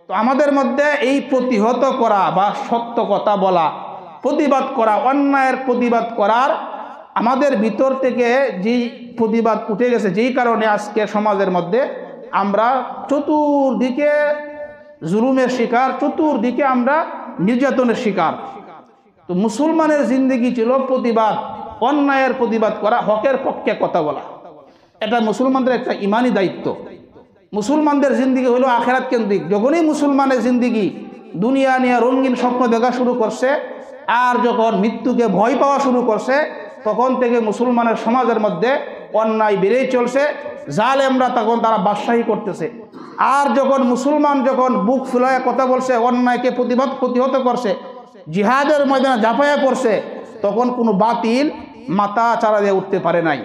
তো আমাদের মধ্যে এই প্রতিহত করা বা সত্য কথা বলা, প্রতিবাদ করা, অন্যায়ের প্রতিবাদ করার আমাদের ভিতর থেকে যেই প্রতিবাদ উঠে গেছে, যেই কারণে আজকে সমাজের মধ্যে আমরা চতুর্দিকে জুলুমের শিকার, চতুর্দিকে আমরা নির্যাতনের শিকার। তো মুসলমানের জিন্দেগি ছিল প্রতিবাদ, অন্যায়ের প্রতিবাদ করা, হকের পক্ষে কথা বলা। এটা মুসলমানদের একটা ইমানি দায়িত্ব। মুসলমানদের জিন্দেগি হলো আখেরাত কেন্দ্রিক। যখনই মুসলমানের জিন্দেগি দুনিয়া নিয়ে রঙিন স্বপ্ন দেখা শুরু করছে, আর যখন মৃত্যুকে ভয় পাওয়া শুরু করছে, তখন থেকে মুসলমানের সমাজের মধ্যে অন্যায় বেড়েই চলছে। জালেমরা তখন তারা বাদশাহী করতেছে। আর যখন মুসলমান যখন বুক ফুলায় কথা বলছে, অন্যায়কে প্রতিহত করছে, জিহাদের ময়দানে ঝাঁপাইয়া পড়ছে, তখন কোনো বাতিল মাথা চারা দিয়ে উঠতে পারে নাই।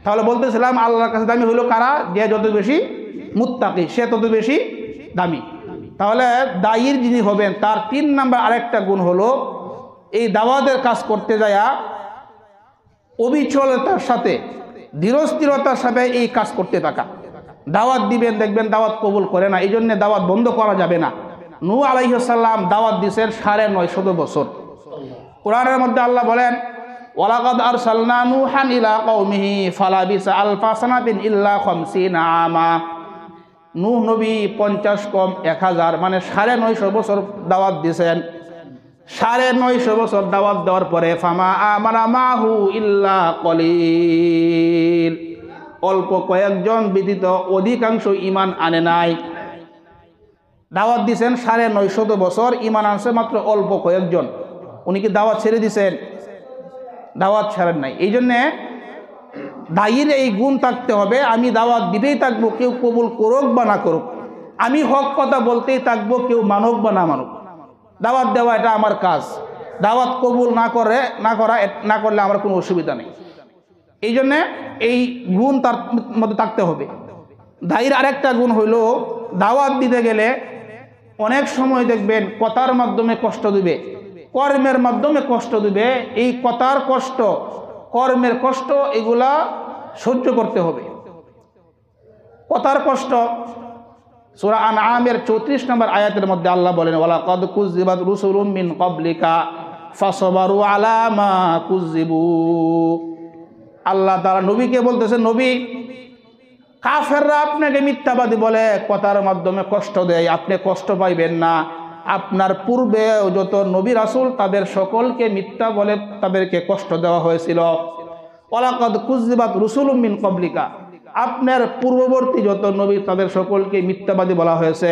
তাহলে বলতেছিলাম আল্লাহর কাছে দামি হলো কারা? যে যত বেশি মুত্তাকি সে তত বেশি দামি। তাহলে দায়ীর যিনি হবেন তার 3 নাম্বার আরেকটা গুণ হলো এই দাওয়াতের কাজ করতে যায়া অবিচলতার সাথে, ধীরস্থিরতার সাথে এই কাজ করতে থাকা। দাওয়াত দিবেন, দেখবেন দাওয়াত কবুল করে না, এই জন্য দাওয়াত বন্ধ করা যাবে না। নূহ আলাইহিস সালাম দাওয়াত দিয়েছেন 950 বছর। কোরআনের মধ্যে আল্লাহ বলেন, ওয়ালাকাদ আরসালনা নূহান ইলা কওমিহি ফালাবিসা আলফা সানাতিন ইল্লা 50 আমা। নূহ নবী 50 কম 1000, মানে 950 বছর দাওয়াত দিয়েছেন। 950 বছর দাওয়াত দেওয়ার পরে ফামা আমানা মাহু ইল্লা কলিল, অল্প কয়েকজন ব্যতীত অধিকাংশ ঈমান আনে নাই। দাওয়াত দিয়েছেন 950 বছর, ঈমান আনছে মাত্র অল্প কয়েকজন। উনি কি দাওয়াত ছেড়ে দিয়েছেন? দাওয়াত ছাড়েন নাই। এই জন্যে দায়ীর এই গুণ থাকতে হবে, আমি দাওয়াত দিতেই থাকবো, কেউ কবুল করুক বা না করুক। আমি হক কথা বলতেই থাকবো, কেউ মানুক বা না মানুক। দাওয়াত দেওয়া এটা আমার কাজ। দাওয়াত কবুল না করলে আমার কোনো অসুবিধা নেই। এই জন্যে এই গুণ তার মধ্যে থাকতে হবে। দায়ীর আরেকটা গুণ হইল, দাওয়াত দিতে গেলে অনেক সময় দেখবেন কথার মাধ্যমে কষ্ট দিবে, কর্মের মাধ্যমে কষ্ট দিবে। এই কথার কষ্ট, কর্মের কষ্ট, এগুলা সহ্য করতে হবে। কথার কষ্ট সূরা আনআমের 34 নম্বর আয়াতের মধ্যে আল্লাহ বলেন, ওয়ালাকাদ কুযযিবাত রুসুলুম মিন ক্বাবলিকা ফাসবারু আলা মা কুযযিবু। আল্লাহ তাআলা নবীকে বলতেছেন, নবী, কাফেররা আপনাকে মিথ্যাবাদী বলে, কথার মাধ্যমে কষ্ট দেয়, আপনি কষ্ট পাইবেন না। আপনার পূর্বে যত নবী রাসূল তাদের সকলকে মিথ্যা বলে তাদেরকে কষ্ট দেওয়া হয়েছিল। ওয়ালাকাদ কুযযিবাত রুসুলুম মিন ক্বাবলিকা, আপনার পূর্ববর্তী যত নবী তাদের সকলকে মিথ্যাবাদী বলা হয়েছে।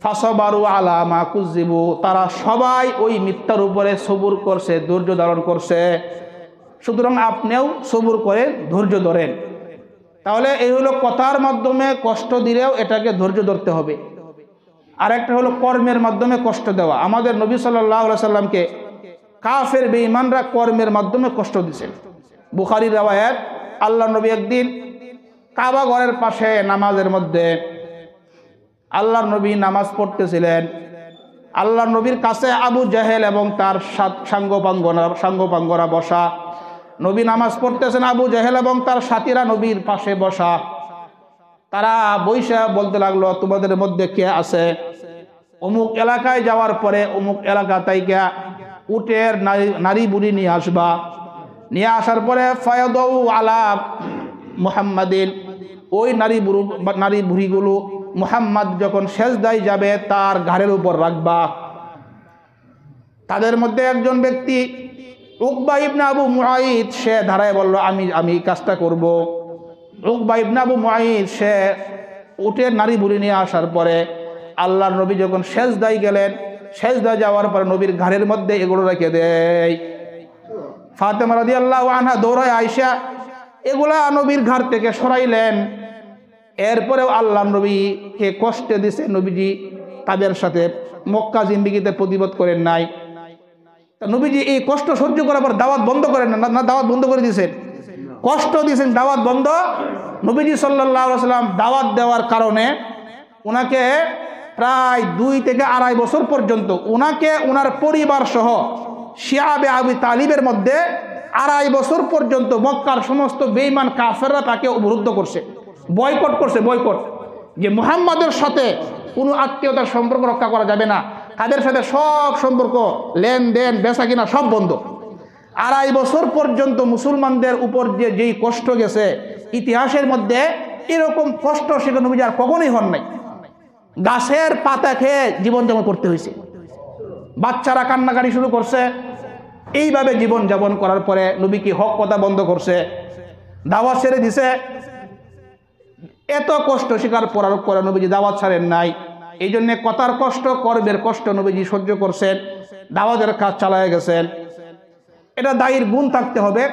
ফাসবারু আলা মা কুযযিবু, তারা সবাই ওই মিথ্যার উপরে সবুর করছে, ধৈর্য ধারণ করছে। সুতরাং আপনিও সবুর করে ধৈর্য ধরেন। তাহলে এই হলো কথার মাধ্যমে কষ্ট দিলেও এটাকে ধৈর্য ধরতে হবে। আর একটা হলো কর্মের মাধ্যমে কষ্ট দেওয়া। আমাদের নবী সাল্লাল্লাহু আলাইহি সাল্লামকে কাফের বেঈমানরা কর্মের মাধ্যমে কষ্ট দিয়েছেন। বুখারীর riwayat, আল্লাহ নবী একদিন কাবা ঘরের পাশে নামাজের মধ্যে আল্লাহর নবী নামাজ পড়তেছিলেন। আল্লাহর নবীর কাছে আবু জাহেল এবং তার সাঙ্গপাঙ্গরা বসা। নবী নামাজ পড়তেছেন, আবু জেহেল এবং তার সাথীরা নবীর পাশে বসা। তারা বৈশা বলতে লাগলো, তোমাদের মধ্যে কে আছে অমুক এলাকায় যাওয়ার পরে অমুক এলাকা তাইকা উটের নারী বুড়ি নিয়ে আসবা। নিয়ে আসার পরে ফায়াদউ আলা মুহাম্মাদিন, ওই নারী বুড়িগুলো মুহাম্মদ যখন সেজদায় যাবে তার ঘাড়ের উপর রাখবা। তাদের মধ্যে একজন ব্যক্তি উকবা ইবনে আবু মুআইদ, সে ধারায় বলল আমি কাজটা করব। উকবা ইবনে আবু মুআইদ সে উটের নারী বুড়ি নিয়ে আসার পরে আল্লাহর নবী যখন সেজদায় গেলেন, সেজদায় যাওয়ার পরে নবীর ঘাড়ের মধ্যে এগুলো রেখে দেয়। ফাতেমা রাদিয়াল্লাহু আনহা দৌড়ায় আয়েশা এগুলা নবীর ঘাড় থেকে সরাইলেন। এরপরেও আল্লাহর নবীকে কষ্ট দিছে, নবীজি তাদের সাথে মক্কা জিন্দেগিতে প্রতিবাদ করেন নাই। নবীজি এই কষ্ট সহ্য করার পর দাওয়াত বন্ধ করেন না, দাওয়াত বন্ধ করে দিয়েছেন, কষ্ট দিয়েছেন, দাওয়াত বন্ধ। নবীজি সাল্লাল্লাহু আলাইহি ওয়াসাল্লাম দাওয়াত দেওয়ার কারণে ওনাকে প্রায় 2 থেকে 2.5 বছর পর্যন্ত ওনাকে ওনার পরিবার সহ শিয়াবে আবি তালিবের মধ্যে 2.5 বছর পর্যন্ত মক্কার সমস্ত বেঈমান কাফেররা তাকে অবরুদ্ধ করছে, বয়কট করছে, বয়কট, যে মুহাম্মাদের সাথে কোনো আত্মীয়তার সম্পর্ক রক্ষা করা যাবে না, তাদের সাথে সব সম্পর্ক লেনদেন বেচা কিনা সব বন্ধ। 2.5 বছর পর্যন্ত মুসলমানদের উপর যেই কষ্ট গেছে ইতিহাসের মধ্যে এরকম কষ্ট সেখানে নবী আর কখনোই হন নাই। গাছের পাতা খেয়ে জীবনযাপন করতে হয়েছে, বাচ্চারা কান্নাকাটি শুরু করছে। এইভাবে জীবন যাপন করার পরে নবী কি হক কথা বন্ধ করছে, দাওয়াত ছেড়ে দিছে। এত কষ্ট স্বীকার করার পরে নবীজি দাওয়াত ছাড়েন নাই। এই জন্যে কথার কষ্ট, কর্মের কষ্ট নবীজি সহ্য করছেন, দাওয়াতের কাজ চালায় গেছেন। এটা দায়ীর গুণ থাকতে হবে।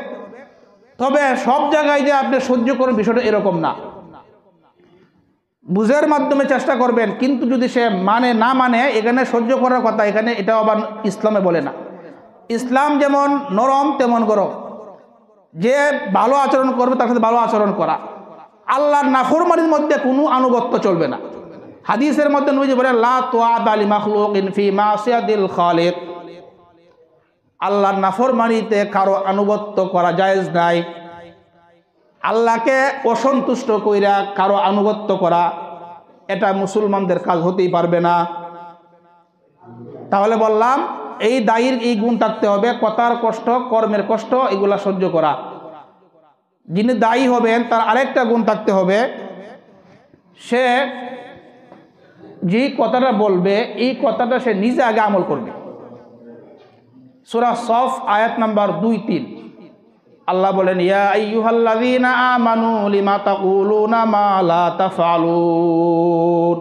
তবে সব জায়গায় যে আপনি সহ্য করেন বিষয়টা এরকম না, বুঝের মাধ্যমে চেষ্টা করবেন। কিন্তু যদি সে মানে না মানে, এখানে সহ্য করার কথা, এখানে এটা আবার ইসলামে বলে না। ইসলাম যেমন নরম তেমন গরম, যে ভালো আচরণ করবে তার সাথে ভালো আচরণ করা। আল্লাহর নাফরমানির মধ্যে কোনো আনুগত্য চলবে না। হাদিসের মধ্যে নবী বলেন লা তুআতা লি মাখলুকিন ফি মাসিয়াতিল খালিক, আল্লাহর নাফরমানিতে কারো আনুগত্য করা জায়েজ নাই। আল্লাহকে অসন্তুষ্ট কইরা কারো আনুগত্য করা, এটা মুসলমানদের কাজ হতেই পারবে না। তাহলে বললাম এই দায়ীর এই গুণ থাকতে হবে, কথার কষ্ট, কর্মের কষ্ট, এগুলা সহ্য করা। যিনি দায়ী হবেন তার আরেকটা গুণ থাকতে হবে, সে যে কথাটা বলবে এই কথাটা সে নিজে আগে আমল করবে। সূরা সফ আয়াত নাম্বার 2-3 আল্লাহ বলেন ইয়া আইয়ুহাল্লাযীনা আমানু লিমা তাকুলুনা মা লা তাফআলুন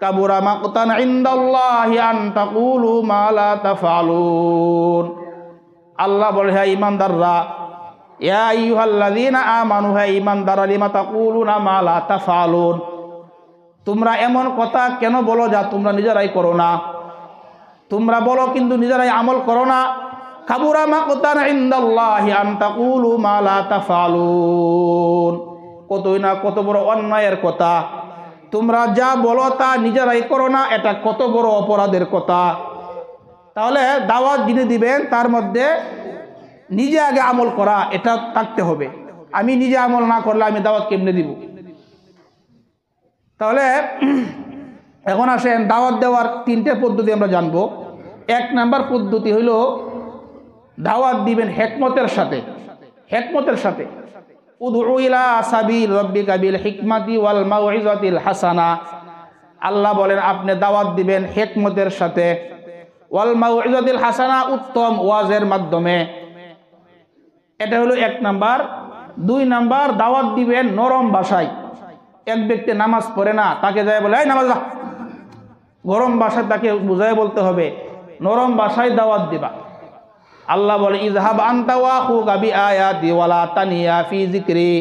কাবুরা মাকতান ইনদাল্লাহি আন তাকুলু মা লা তাফআলুন। আল্লাহ বলে হে ঈমানদাররা, ইয়া আইয়ুহাল্লাযীনা আমানু, হে ঈমানদাররা, লিমা তাকুলুনা মা লা তাফআলুন, তোমরা এমন কথা কেন বলো যা তোমরা নিজেরাই করো না। তোমরা বলো কিন্তু নিজেরাই আমল করো না। কাবুরা মাকতান ইনদাল্লাহি আন তাকুলু মা লা তাফআলুন, কতই না কত বড় অন্যায়ের কথা, তোমরা যা বলো তা নিজেরাই করো না, এটা কত বড় অপরাধের কথা। তাহলে দাওয়াত যিনি দিবেন তার মধ্যে নিজে আগে আমল করা এটা থাকতে হবে। আমি নিজে আমল না করলে আমি দাওয়াত কেমনে দিব? তাহলে এখন আসেন দাওয়াত দেওয়ার 3টে পদ্ধতি আমরা জানবো। 1 নাম্বার পদ্ধতি হইল দাওয়াত দিবেন হিকমতের সাথে। হিকমতের সাথে উদউ ইলা সাবিল রাব্বিকা বিল হিকমাতি ওয়াল মাউইজাতিল হাসানা, আল্লাহ বলেন আপনি দাওয়াত দিবেন হিকমতের সাথে, ওয়াল মাউইজাতিল হাসানা, উত্তম ওয়াজের মাধ্যমে। এটা হলো 1 নাম্বার। 2 নাম্বার দাওয়াত দিবেন নরম ভাষায়। এক ব্যক্তি নামাজ পড়ে না, তাকে যায় বলে এই নামাজ যা, গরম ভাষায় তাকে বুঝায় বলতে হবে, নরম ভাষায় দাওয়াত দিবা। আল্লাহ বলে ইযহাব আনতা ওয়া আখুকা বিআয়াতি ওয়ালা তানিয়া ফি যিকরি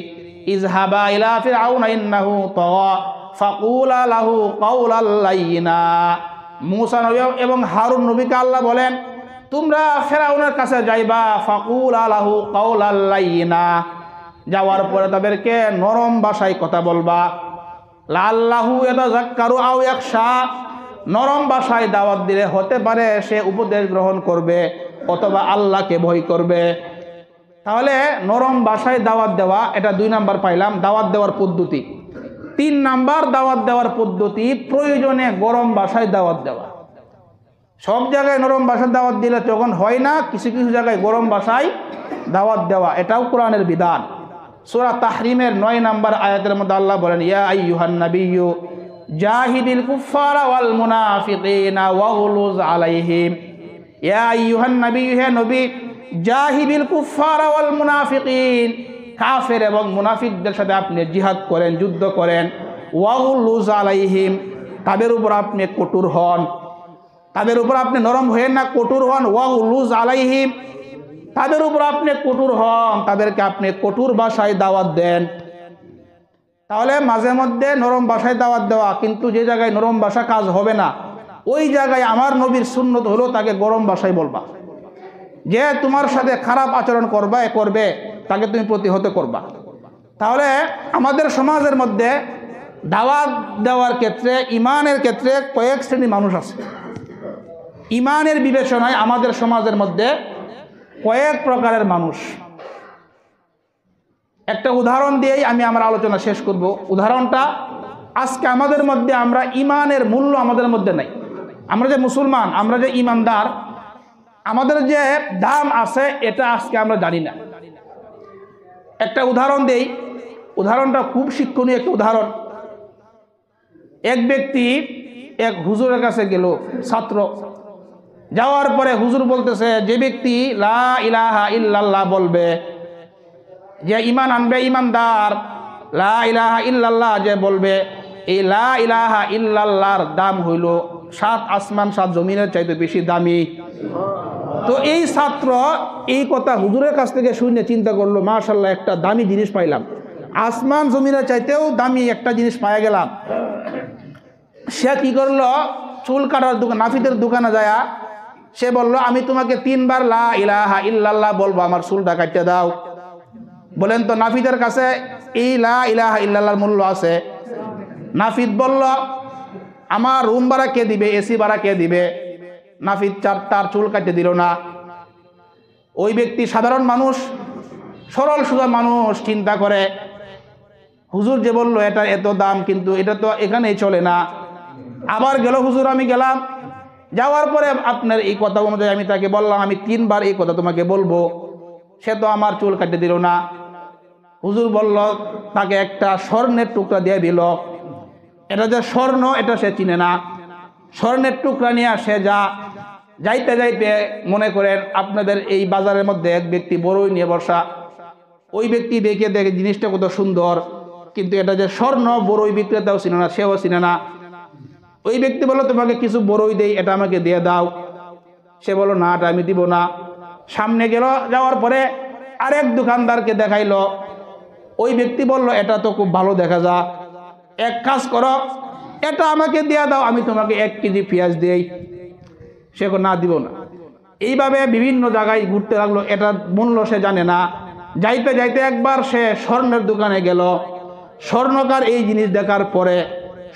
ইযহাবা ইলা ফিরআউনা ইন্নাহু তাগা ফাকুলা লাহু কাওলাল লাইয়িনা। মূসা নবী এবং হারুন নবীকে আল্লাহ বলেন তোমরা ফিরআউনের কাছে যাইবা, ফাকুলা লাহু কাওলাল লাইয়িনা, যাওয়ার পরে তাদেরকে নরম ভাষায় কথা বলবা। লাআল্লাহু ইয়াতাযাক্কারু আও ইয়াখশা, নরম ভাষায় দাওয়াত দিলে হতে পারে সে উপদেশ গ্রহণ করবে অথবা আল্লাহকে ভয় করবে। তাহলে নরম ভাষায় দাওয়াত দেওয়া, এটা 2 নাম্বার পাইলাম দাওয়াত দেওয়ার পদ্ধতি। 3 নাম্বার দাওয়াত দেওয়ার পদ্ধতি, প্রয়োজনে গরম ভাষায় দাওয়াত দেওয়া। সব জায়গায় নরম ভাষায় দাওয়াত দিলে তখন হয় না, কিছু কিছু জায়গায় গরম ভাষায় দাওয়াত দেওয়া, এটাও কোরআনের বিধান। সূরা তাহরিমের 9 নাম্বার আয়াতের মধ্যে আল্লাহ বলেন, ইয়া আইয়ুহান নাবিয়্যু জাহিদিল কুফারা ওয়াল মুনাফিকিনা ওয়াগলুজ আলাইহিম। ইয়া আইয়ুহান নাবিয়্যু, হে নবী, জাহিদিল কুফারা ওয়াল মুনাফিকিন, কাফের এবং মুনাফিকদের সাথে আপনি জিহাদ করেন, যুদ্ধ করেন। ওয়াগলুজ আলাইহিম, তাদের উপর আপনি কঠোর হন, তাদের উপর আপনি নরম হয়েন না, কঠোর হন। ওয়াগলুজ আলাইহিম, তাদের উপর আপনি কঠোর হন, তাদেরকে আপনি কঠোর ভাষায় দাওয়াত দেন। তাহলে মাঝে মধ্যে নরম ভাষায় দাওয়াত দেওয়া, কিন্তু যে জায়গায় নরম ভাষা কাজ হবে না, ওই জায়গায় আমার নবীর সুন্নত হলো তাকে গরম ভাষায় বলবা। যে তোমার সাথে খারাপ আচরণ করবে তাকে তুমি প্রতিহত করবা। তাহলে আমাদের সমাজের মধ্যে দাওয়াত দেওয়ার ক্ষেত্রে, ইমানের ক্ষেত্রে কয়েক শ্রেণীর মানুষ আছে। ইমানের বিবেচনায় আমাদের সমাজের মধ্যে কয়েক প্রকারের মানুষ। একটা উদাহরণ দিয়েই আমি আমার আলোচনা শেষ করব। উদাহরণটা, আজকে আমাদের মধ্যে আমরা ইমানের মূল্য আমাদের মধ্যে নাই। আমরা যে মুসলমান, আমরা যে ইমানদার, আমাদের যে দাম আছে এটা আজকে আমরা জানি না। একটা উদাহরণ দেই, উদাহরণটা খুব শিক্ষণীয় একটা উদাহরণ। এক ব্যক্তি এক হুজুরের কাছে গেল, ছাত্র। যাওয়ার পরে হুজুর বলতেছে, যে ব্যক্তি লা ইলাহা ইল্লাল্লাহ বলবে, যে ঈমান আনবে, ঈমানদার, লা ইলাহা ইল্লাল্লাহ যে বলবে, এই লা ইলাহা ইল্লাল্লাহর দাম হইল 7 আসমান 7 জমিনের চাইতে বেশি দামি। তো এই ছাত্র এই কথা হুজুরের কাছ থেকে শুনে চিন্তা করলো, মাশাআল্লাহ, একটা দামি জিনিস পাইলাম, আসমান জমিনের চাইতেও দামি একটা জিনিস পাওয়া গেলাম। সে কি করলো, চুল কাটার দোকান, নাফিদের দোকানে যায়, সে বলল, আমি তোমাকে 3 বার লা ইলাহা ইল্লাল্লাহ বলবো, আমার চুলটা কাটতে দাও। বলেন তো নাফিদের কাছে এই লা ইলাহা ইল্লাল্লাহর মূল্য আছে? নাফিদ বলল, আমার রুম ভাড়া কে দিবে, এসি ভাড়া কে দিবে? নাফিদ তার চুল কাটতে দিল না। ওই ব্যক্তি সাধারণ মানুষ, সরল সোজা মানুষ, চিন্তা করে, হুজুর যে বললো এটা এত দাম, কিন্তু এটা তো এখানেই চলে না। আবার গেল, হুজুর আমি গেলাম, যাওয়ার পরে আপনার এই কথা অনুযায়ী আমি তাকে বললাম, আমি 3 বার এই কথা তোমাকে বলবো, সে তো আমার চুল কাটতে দিল না। হুজুর বলল, তাকে একটা স্বর্ণের টুকরা দিয়ে দিল। এটা যে স্বর্ণ এটা সে চিনে না। স্বর্ণের টুকরা নিয়ে সে যাইতে যাইতে, মনে করেন আপনাদের এই বাজারের মধ্যে এক ব্যক্তি বড়ই নিয়ে বসা। ওই ব্যক্তি দেখে জিনিসটা কত সুন্দর, কিন্তু এটা যে স্বর্ণ বড়ই বিক্রেতাও চিনে না, সেও চিনে না। ওই ব্যক্তি বলল, তোমাকে কিছু বড়ই দেই, এটা আমাকে দিয়ে দাও। সে বলল, না, এটা আমি দিব না। সামনে গেল, যাওয়ার পরে আরেক দোকানদারকে দেখাইলো। ওই ব্যক্তি বলল, এটা তো খুব ভালো দেখা যা, এক কাজ করো, এটা আমাকে দিয়ে দাও, আমি তোমাকে 1 কেজি পেঁয়াজ দেই। সে না, দিব না। এইভাবে বিভিন্ন জায়গায় ঘুরতে লাগলো, এটা মূল্য সে জানে না। যাইতে যাইতে একবার সে স্বর্ণের দোকানে গেল। স্বর্ণকার এই জিনিস দেখার পরে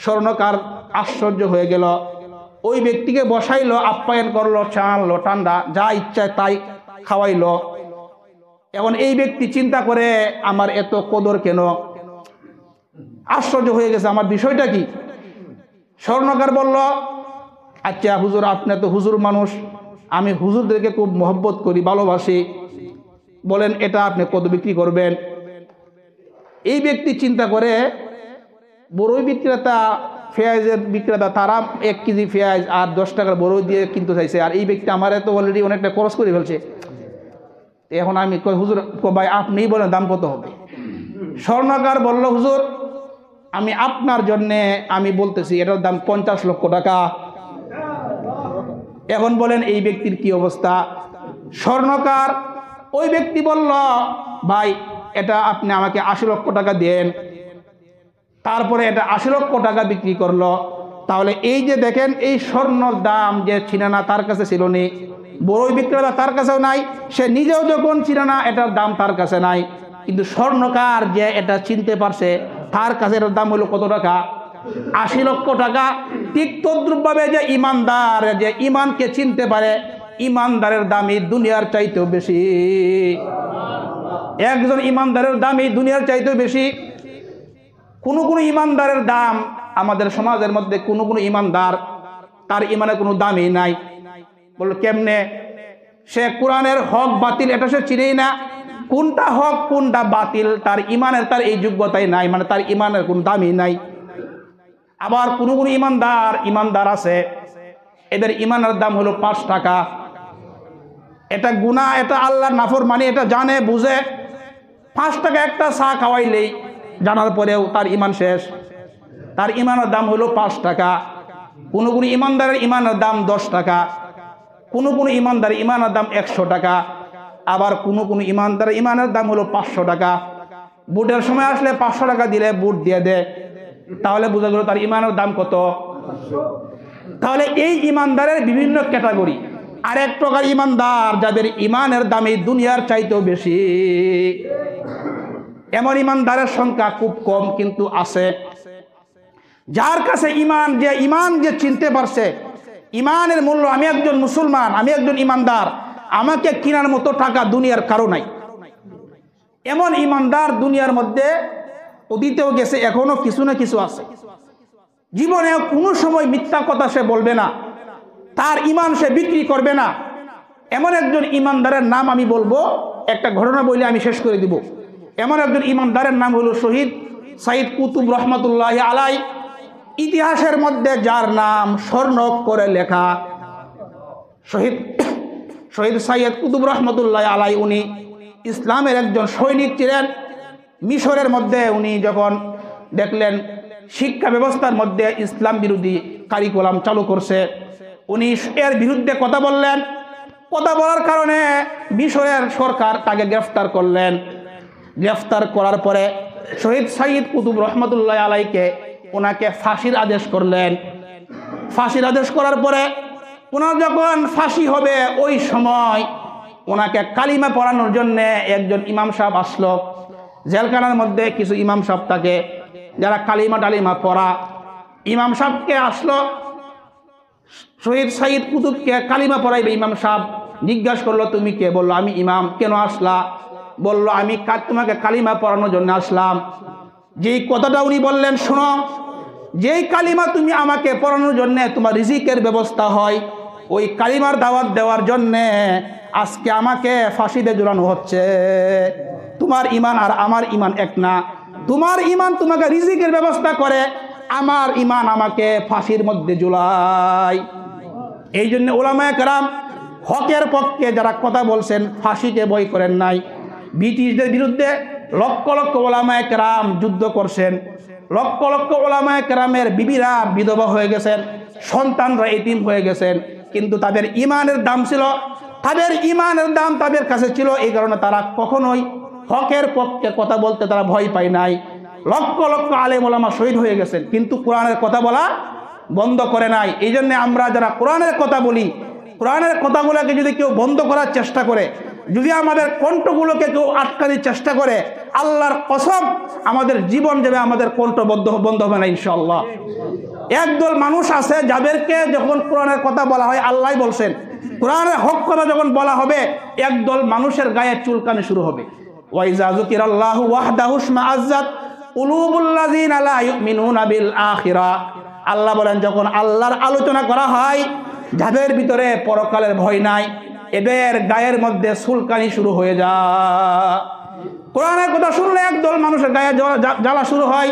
স্বর্ণকার আশ্চর্য হয়ে গেল। ওই ব্যক্তিকে বসাইলো, আপ্যায়ন করলো, চা আনলো, ঠান্ডা, যা ইচ্ছা তাই খাওয়াইলো। এখন এই ব্যক্তি চিন্তা করে, আমার এত কদর কেন? আশ্চর্য হয়ে গেছে, আমার বিষয়টা কি? স্বর্ণকার বলল, আচ্ছা হুজুর, আপনি তো হুজুর মানুষ, আমি হুজুরদেরকে খুব মহব্বত করি, ভালোবাসি, বলেন এটা আপনি কত বিক্রি করবেন? এই ব্যক্তি চিন্তা করে, বড়ই বিক্রেতা, পেঁয়াজের বিক্রেতা, তারা 1 কেজি পেঁয়াজ আর 10 টাকার বড়ই দিয়ে কিনতে চাইছে, আর এই ব্যক্তি আমার তো অলরেডি অনেকটা খরচ করে ফেলছে। এখন আমি কই, হুজুর ভাই আপনিই বলেন দাম কত হবে? স্বর্ণকার বলল, হুজুর আমি আপনার জন্যে আমি বলতেছি, এটার দাম 50 লক্ষ টাকা। এখন বলেন এই ব্যক্তির কি অবস্থা? স্বর্ণকার, ওই ব্যক্তি বলল, ভাই এটা আপনি আমাকে 80 লক্ষ টাকা দেন। তারপরে এটা 80 লক্ষ টাকা বিক্রি করলো। তাহলে এই যে দেখেন, এই স্বর্ণর দাম যে ছিনা না তার কাছে ছিল নি, বড়ই বিক্রেতা তার কাছেও নাই, সে নিজেও যখন ছিনা না এটার দাম তার কাছে নাই, কিন্তু স্বর্ণকার যে এটা চিনতে পারছে, তার কাছে এটার দাম হলো কত টাকা? 80 লক্ষ টাকা। ঠিক তদ্রুপভাবে যে ইমানদার যে ইমানকে চিনতে পারে, ইমানদারের দামই দুনিয়ার চাইতেও বেশি। একজন ইমানদারের দাম এই দুনিয়ার চাইতেও বেশি। কোনো ইমানদারের দাম আমাদের সমাজের মধ্যে কোনো ইমানদার তার ইমানের কোনো দামই নাই। বলল কেমনে? সে কোরআনের হক বাতিল এটা সে চিনেই না, কোনটা হক কোনটা বাতিল তার ইমানের তার এই যোগ্যতাই নাই, মানে তার ইমানের কোনো দামই নাই। আবার কোনো ইমানদার আছে, এদের ইমানের দাম হলো 5 টাকা। এটা গুনাহ, এটা আল্লাহর নাফরমানি, এটা জানে বুঝে 5 টাকা একটা চা খাওয়াইলেই জানার পরেও তার ইমান শেষ। তার ইমানের দাম হলো 5 টাকা। কোনো ইমানদারের ইমানের দাম 10 টাকা, কোনো ইমানদারের ইমানের দাম 100 টাকা, আবার কোনো ইমানদারের ইমানের দাম হলো 500 টাকা। বুটের সময় আসলে 500 টাকা দিলে বুট দিয়ে দেয়, তাহলে বোঝা গেল তার ইমানের দাম কত। তাহলে এই ইমানদারের বিভিন্ন ক্যাটাগরি। আর এক প্রকার ইমানদার যাদের ইমানের দাম এই দুনিয়ার চাইতেও বেশি। এমন ইমানদারের সংখ্যা খুব কম, কিন্তু আছে। যার কাছে ইমান যে চিনতে পারছে ইমানের মূল্য, আমি একজন মুসলমান, আমি একজন ইমানদার, আমাকে কেনার মতো টাকা দুনিয়ার কারো নাই। এমন ইমানদার দুনিয়ার মধ্যে অতীতেও গেছে, এখনো কিছু না কিছু আছে। জীবনে কোনো সময় মিথ্যা কথা সে বলবে না, তার ইমান সে বিক্রি করবে না। এমন একজন ইমানদারের নাম আমি বলবো, একটা ঘটনা বলে আমি শেষ করে দিব। এমন একজন ইমানদারের নাম হলো শহীদ সাইদ কুতুব রহমতুল্লাহ আলাই। ইতিহাসের মধ্যে যার নাম স্বর্ণাক্ষরে লেখা, শহীদ সাইয়দ কুতুব রহমতুল্লাহ আলাই। উনি ইসলামের একজন সৈনিক ছিলেন। মিশরের মধ্যে উনি যখন দেখলেন শিক্ষা ব্যবস্থার মধ্যে ইসলাম বিরোধী কারিকুলাম চালু করছে, উনি এর বিরুদ্ধে কথা বললেন। কথা বলার কারণে মিশরের সরকার তাকে গ্রেফতার করলেন। গ্রেফতার করার পরে শহীদ সাইয়দ কুতুব রহমতুল্লাহ আলাইকে ওনাকে ফাঁসির আদেশ করলেন। ফাঁসির আদেশ করার পরে ওনার যখন ফাঁসি হবে ওই সময় ওনাকে কালিমা পড়ানোর জন্যে একজন ইমাম সাহেব আসলো। জেলখানার মধ্যে কিছু ইমাম সাহেব থাকে যারা কালিমা টালিমা পড়া। ইমাম সাহেবকে আসলো, শহীদ সাইয়দ কুতুবকে কালিমা পড়াইবে। ইমাম সাহেব জিজ্ঞাসা করলো তুমি কে? বললো আমি ইমাম। কেন আসলা? বললো আমি তোমাকে কালিমা পড়ানোর জন্য আসলাম। যেই কথাটা উনি বললেন, শোনো, যেই কালিমা তুমি আমাকে পড়ানোর জন্য তোমার রিজিকের ব্যবস্থা হয়, ওই কালিমার দাওয়াত দেওয়ার জন্যে আজকে আমাকে ফাঁসিতে ঝুলানো হচ্ছে। তোমার ইমান আর আমার ইমান এক না। তোমার ইমান তোমাকে রিজিকের ব্যবস্থা করে, আমার ইমান আমাকে ফাঁসির মধ্যে ঝুলায়। এই জন্য উলামায়ে কেরাম হকের পক্ষে যারা কথা বলছেন ফাঁসিকে ভয় করেন নাই। ব্রিটিশদের বিরুদ্ধে লক্ষ লক্ষ উলামায়ে কেরাম যুদ্ধ করছেন। লক্ষ লক্ষ উলামায়ে কেরামের বিবিরা বিধবা হয়ে গেছেন, সন্তানরা এতিম হয়ে গেছেন, কিন্তু তাদের ইমানের দাম ছিল, তাদের ইমানের দাম তাদের কাছে ছিল। এই কারণে তারা কখনোই হকের পক্ষে কথা বলতে তারা ভয় পায় নাই। লক্ষ লক্ষ আলেম ওলামা শহীদ হয়ে গেছেন, কিন্তু কোরআনের কথা বলা বন্ধ করে নাই। এই জন্য আমরা যারা কোরআনের কথা বলি, কোরআনের কথাগুলোকে যদি কেউ বন্ধ করার চেষ্টা করে, যদি আমাদের কণ্ঠগুলোকে কেউ আটকানোর চেষ্টা করে, আল্লাহর কসম আমাদের জীবন যাবে, আমাদের কণ্ঠ বন্ধ হবে না ইনশাআল্লাহ। একদল মানুষ আছে যাদেরকে যখন কোরআনের কথা বলা হয়, আল্লাহ বলছেন, কোরআনের হক কথা যখন বলা হবে, একদল মানুষের গায়ে চুলকানি শুরু হবে। ওয়াইজা যুকিরাল্লাহু ওয়াহদাহু ইশমাআজ্জাত কুলুবুল্লাযিনা লা ইউমিনুনা বিল আখিরাহ। আল্লাহ বলেন, যখন আল্লাহর আলোচনা করা হয়, যাদের ভিতরে পরকালের ভয় নাই, এদের গায়ের মধ্যে চুলকানি শুরু হয়ে যায়। কোরআনের কথা শুনলে একদল মানুষের গায়ে জ্বালা শুরু হয়,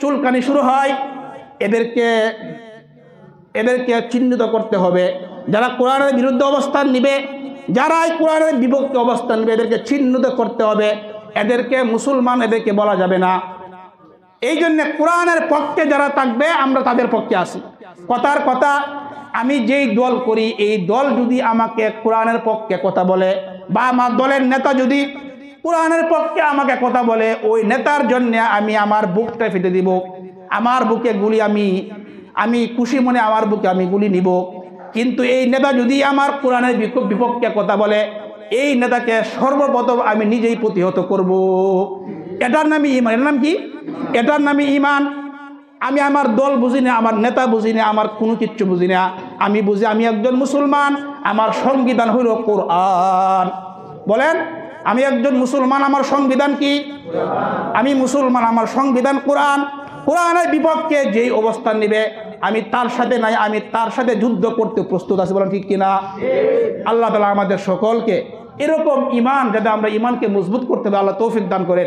চুলকানি শুরু হয়। এদেরকে চিহ্নিত করতে হবে। যারা কোরআনের বিরুদ্ধে অবস্থান নিবে, যারা কোরআনের বিপক্ষে অবস্থান নিবে, এদেরকে চিহ্নিত করতে হবে। এদেরকে মুসলমান এদেরকে বলা যাবে না। এই জন্য কোরআনের পক্ষে যারা থাকবে আমরা তাদের পক্ষে আসি। কথার কথা, আমি যেই দল করি, এই দল যদি আমাকে কোরআনের পক্ষে কথা বলে, বা আমার দলের নেতা যদি কোরআনের পক্ষে আমাকে কথা বলে, ওই নেতার জন্য আমি আমার বুকটা ফেটে দিব। আমার বুকে গুলি, আমি খুশি মনে আমার বুকে আমি গুলি নিব। কিন্তু এই নেতা যদি আমার কোরআনের বিপক্ষে কথা বলে, এই নেতাকে সর্বপ্রথম আমি নিজেই প্রতিহত করব। এটার নামই ইমান। এটার নাম কি? এটার নামই ইমান। আমি আমার দল বুঝি না, আমার নেতা বুঝি না, আমার কোনো কিচ্ছু বুঝি না। আমি বুঝি আমি একজন মুসলমান, আমার সংবিধান হইল কোরআন। বলেন, আমি একজন মুসলমান, আমার সংবিধান কি? আমি মুসলমান, আমার সংবিধান কোরআন। কোরআনের বিপক্ষে যেই অবস্থান নিবে আমি তার সাথে নাই, আমি তার সাথে যুদ্ধ করতে প্রস্তুত আছি। বলেন ঠিক কিনা? আল্লাহ তাআলা আমাদের সকলকে এরকম ঈমান, যাতে আমরা ঈমানকে মজবুত করতে পারি, আল্লাহ তৌফিক দান করেন।